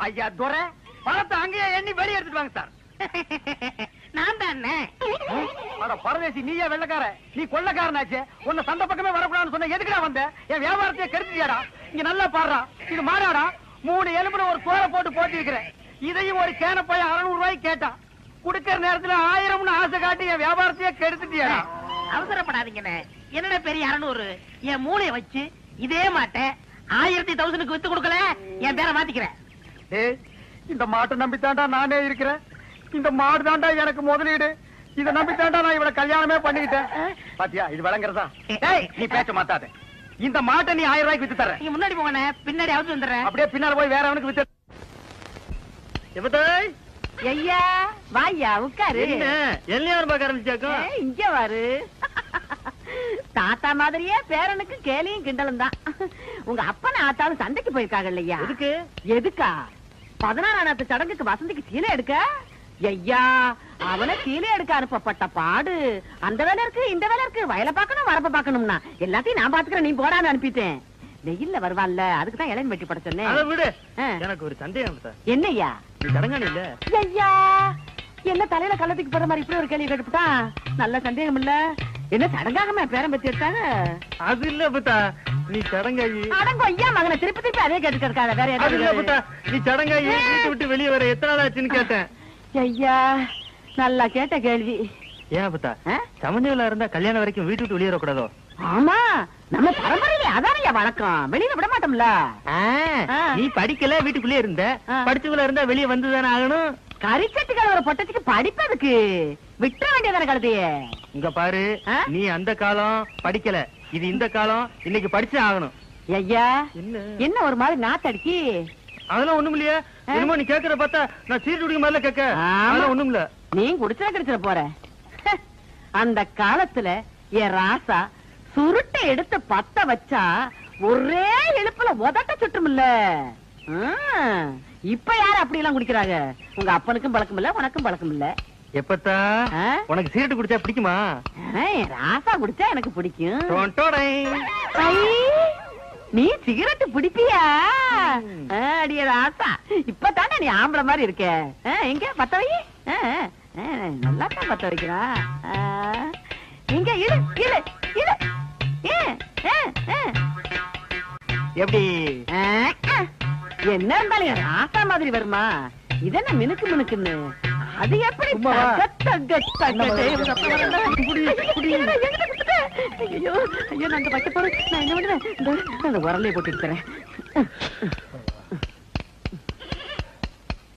ஐயா துரை பணத்தை அங்கேயே எண்ணி வெளியே எடுத்துட்டு வாங்க சார். நான் தானே பரதேசி. நீயே வெள்ளக்கார, நீ கொள்ளக்காரனாச்சு. உன்னை சந்தை பக்கமே வரக்கூடாதுன்னு சொன்ன. எதுக்குடா வந்த? என் வியாபாரத்தையே கெடுத்துட்டியாடா. இங்க நல்லா பாடுறா. இது மாடாடா. 3 எலும்புல ஒரு தோலை போட்டு போட்டி இருக்கிறேன். இதையும் ஒரு கேன போய் 600 ரூபாய்க்கு கேட்டான். குடுக்கற நேரத்துல 1000ன்னு ஆசை காட்டி என் வியாபாரத்தையே கெடுத்துட்டியாடா. அவசரப்படாதீங்கண்ணே. என்னடா பெரிய 600? என் மூளைய வச்சு இதே மாட்டை 1000க்கு வித்து கொடுக்கல, என் பேரை மாத்திக்கிறேன். இந்த மாட்டை நம்பித்தாண்டா நானே இருக்கிறேன். இந்த மாடு தாண்டா எனக்கு முதலீடு. இதை நம்பித்தாண்டா நான் இவளை கல்யாணமே பண்ணிக்கிட்டேன். பாத்தியா இது விளங்குறதா? நீ பேச்ச மாத்தாத. இந்த மாட்டை நீ 1000 ரூபாய்க்கு வித்து தர. நீங்க முன்னாடி போங்கண்ணே, பின்னாடி அவுத்து வந்துடுறேன். அப்படியே பின்னால போய் வேற அவனுக்கு வித்து. ஐயா வாயா உட்காரு. எல்லாரும் பார்க்க ஆரம்பிச்சாக்கும். இங்க வாரு. தாத்தா மாதிரியே பேரனுக்கு கேலியும் கிண்டலும் தான். உங்க அப்பனை ஆத்தாலும் சந்தைக்கு போயிருக்காங்க இல்லையா? எதுக்கு? எதுக்கா? 16ஆம் சடங்குக்கு வசந்திக்கு சீலை எடுக்க. ஐயா அவனை சீலை எடுக்க அனுப்பப்பட்ட பாடு. அந்த வேலை இருக்கு, இந்த வேலை இருக்கு, வயலை பார்க்கணும், வரப்ப பார்க்கணும்னா எல்லாத்தையும் நான் பாத்துக்கிறேன், நீ போடான்னு அனுப்பிட்டேன். வெயில்ல வருவான்ல, அதுக்குதான் இளம் வெட்டி பட சொன்னேன். அதை விடு. எனக்கு ஒரு சந்தேகம். என்னய்யா? சடங்கான இல்ல ஐயா என்ன தலையில கள்ளத்துக்கு போற மாதிரி இப்படி ஒரு கேள்வி கேட்டுட்டா? நல்ல சந்தேகம் இல்ல. என்ன சடங்காகமா பேரம் பத்தி எடுத்தாங்க? அது இல்ல புத்தா, நீ சடங்காயி. அடங்கோ ஐயா மகனை திருப்பி திருப்பி அதே கேட்டு இருக்காத. வேற அது இல்ல புத்தா, எதாவது? நீ சடங்காயி வீட்டு விட்டு வெளியே வர எத்தனை நாள் ஆச்சுன்னு கேட்டேன். ஐயா நல்லா கேட்ட கேள்வி. ஏன் புத்தா, சமநிலையில இருந்தா கல்யாணம் வரைக்கும் வீட்டு விட்டு வெளியே வரக்கூடாதோ? ஆமா நம்ம பரம்பரையில அதானையா வழக்கம். வெளியில விட மாட்டோம்ல. நீ படிக்கல, வீட்டுக்குள்ளே இருந்த. படிச்சுக்குள்ள இருந்தா வெளியே வந்துதானே ஆகணும். கரிச்சட்டுகள் ஒரு பொட்டச்சுக்கு படிப்பதுக்கு விட்டுற வேண்டியதான கழுதையே. இங்க பாரு, நீ அந்த காலம் படிக்கல, இது இந்த காலம். இன்னைக்கு படிச்சு ஆகணும். ஐயா என்ன ஒரு மாதிரி நாத்தடிக்கி? அதெல்லாம் ஒண்ணும் இல்லையா? என்னமோ நீ கேக்குற பார்த்தா நான் சீட்டு குடிக்க மாதிரில கேட்க. அதெல்லாம் ஒண்ணும் இல்ல. நீ குடிச்சா கிடைச்சிட போற. அந்த காலத்துல என் ராசா சுருட்டை எடுத்து பத்த வச்சா ஒரே இழுப்புல உதட்ட சுட்டுமில்ல. இப்ப யாரு அப்படி எல்லாம் குடிக்கிறாங்க? உங்க அப்பனுக்கும் பழக்கம் இல்ல, உனக்கும் பழக்கம் இல்ல. எப்பத்தா உனக்கு சீரட்டு குடிச்சா பிடிக்குமா? ராசா குடிச்சா எனக்கு பிடிக்கும். ஐ, நீ சிகரெட்டு பிடிப்பியா? அடிய ராசா, இப்பதானே நீ ஆம்பளை மாதிரி இருக்க. எங்க பத்த வை. நல்லா தான் பத்த வைக்கிறா. இங்க இழு இழு இழு. எப்படி என்ன இருந்தாலும் ராசா மாதிரி வருமா? இதென்ன மினுக்கு மினுக்குன்னு? அது எப்படி? உரலையை போட்டு இருக்கிறேன்.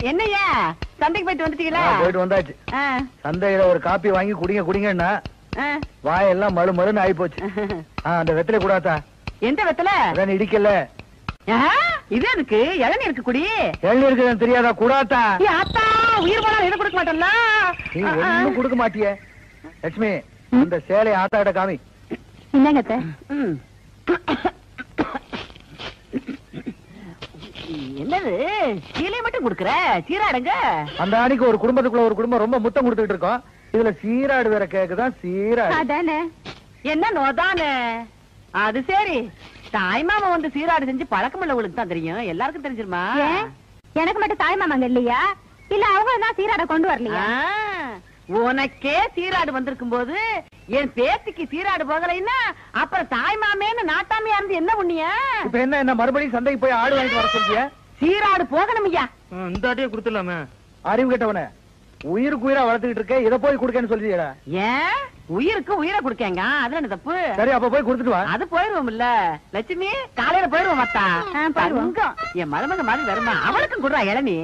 என்னையா சந்தைக்கு போயிட்டு வந்துட்டீங்களா? போயிட்டு வந்தாச்சு. சந்தையில ஒரு காப்பி வாங்கி குடிங்க குடிங்கன்னா வாயெல்லாம் மறு மறுன்னு ஆயி போச்சு. அந்த வெத்தலை கூடாதா? எந்த வெத்தலை? அதான் இடிக்கல. இது எதுக்கு? இளநீருக்கு குடி. இளநீருக்கு தெரியாதா? கூடாதா? ஆத்தா உயிர் போனாலும் எதை கொடுக்க மாட்டேன்ல. நீ ஒண்ணும் கொடுக்க மாட்டிய. லட்சுமி இந்த சேலை ஆத்தாட்ட காமி. என்னங்க என்னது சீலை மட்டும் குடுக்குற? சீராடுங்க. அந்த அன்னைக்கு ஒரு குடும்பத்துக்குள்ள ஒரு குடும்பம் ரொம்ப முத்தம் கொடுத்துட்டு இருக்கோம். இதுல சீராடு வேற கேக்குதான். சீராடு அதானே. என்ன நோதானே? அது சரி, தாய் மாமா வந்து சீராடு செஞ்சு பழக்கம் இல்ல, உங்களுக்கு தான் தெரியும். எல்லாருக்கும் தெரிஞ்சிருமா? எனக்கு மட்டும் தாய் மாமாங்க இல்லையா? இல்ல அவங்க தான் சீராட கொண்டு வரலையா? உனக்கே சீராடு வந்திருக்கும் போது என் பேத்திக்கு சீராடு போகலைன்னா அப்புறம் தாய் மாமேன்னு நாட்டாமையா இருந்து என்ன புண்ணிய? இப்ப என்ன மறுபடியும் சந்தைக்கு போய் ஆடு வாங்கிட்டு வர சொல்லிய? சீராடு போகணும் ஐயா. இந்த ஆட்டையே கொடுத்துடலாமே. அறிவு கேட்டவன உயிருக்கு உயிரா வளர்த்துக்கிட்டு இருக்க இதை போய் கொடுக்கன்னு சொல்லிடா. ஏன் உயிருக்கு உயிரை கொடுக்கேங்க அதுல என்ன தப்பு? சரி அப்ப போய் கொடுத்துட்டு வா. அது போயிருவோம் இல்ல லட்சுமி, காலையில போயிருவோம் மத்தா. போயிருவோம். என் மருமக மாதிரி வருமா, அவளுக்கும் கொடுறா இளநீ.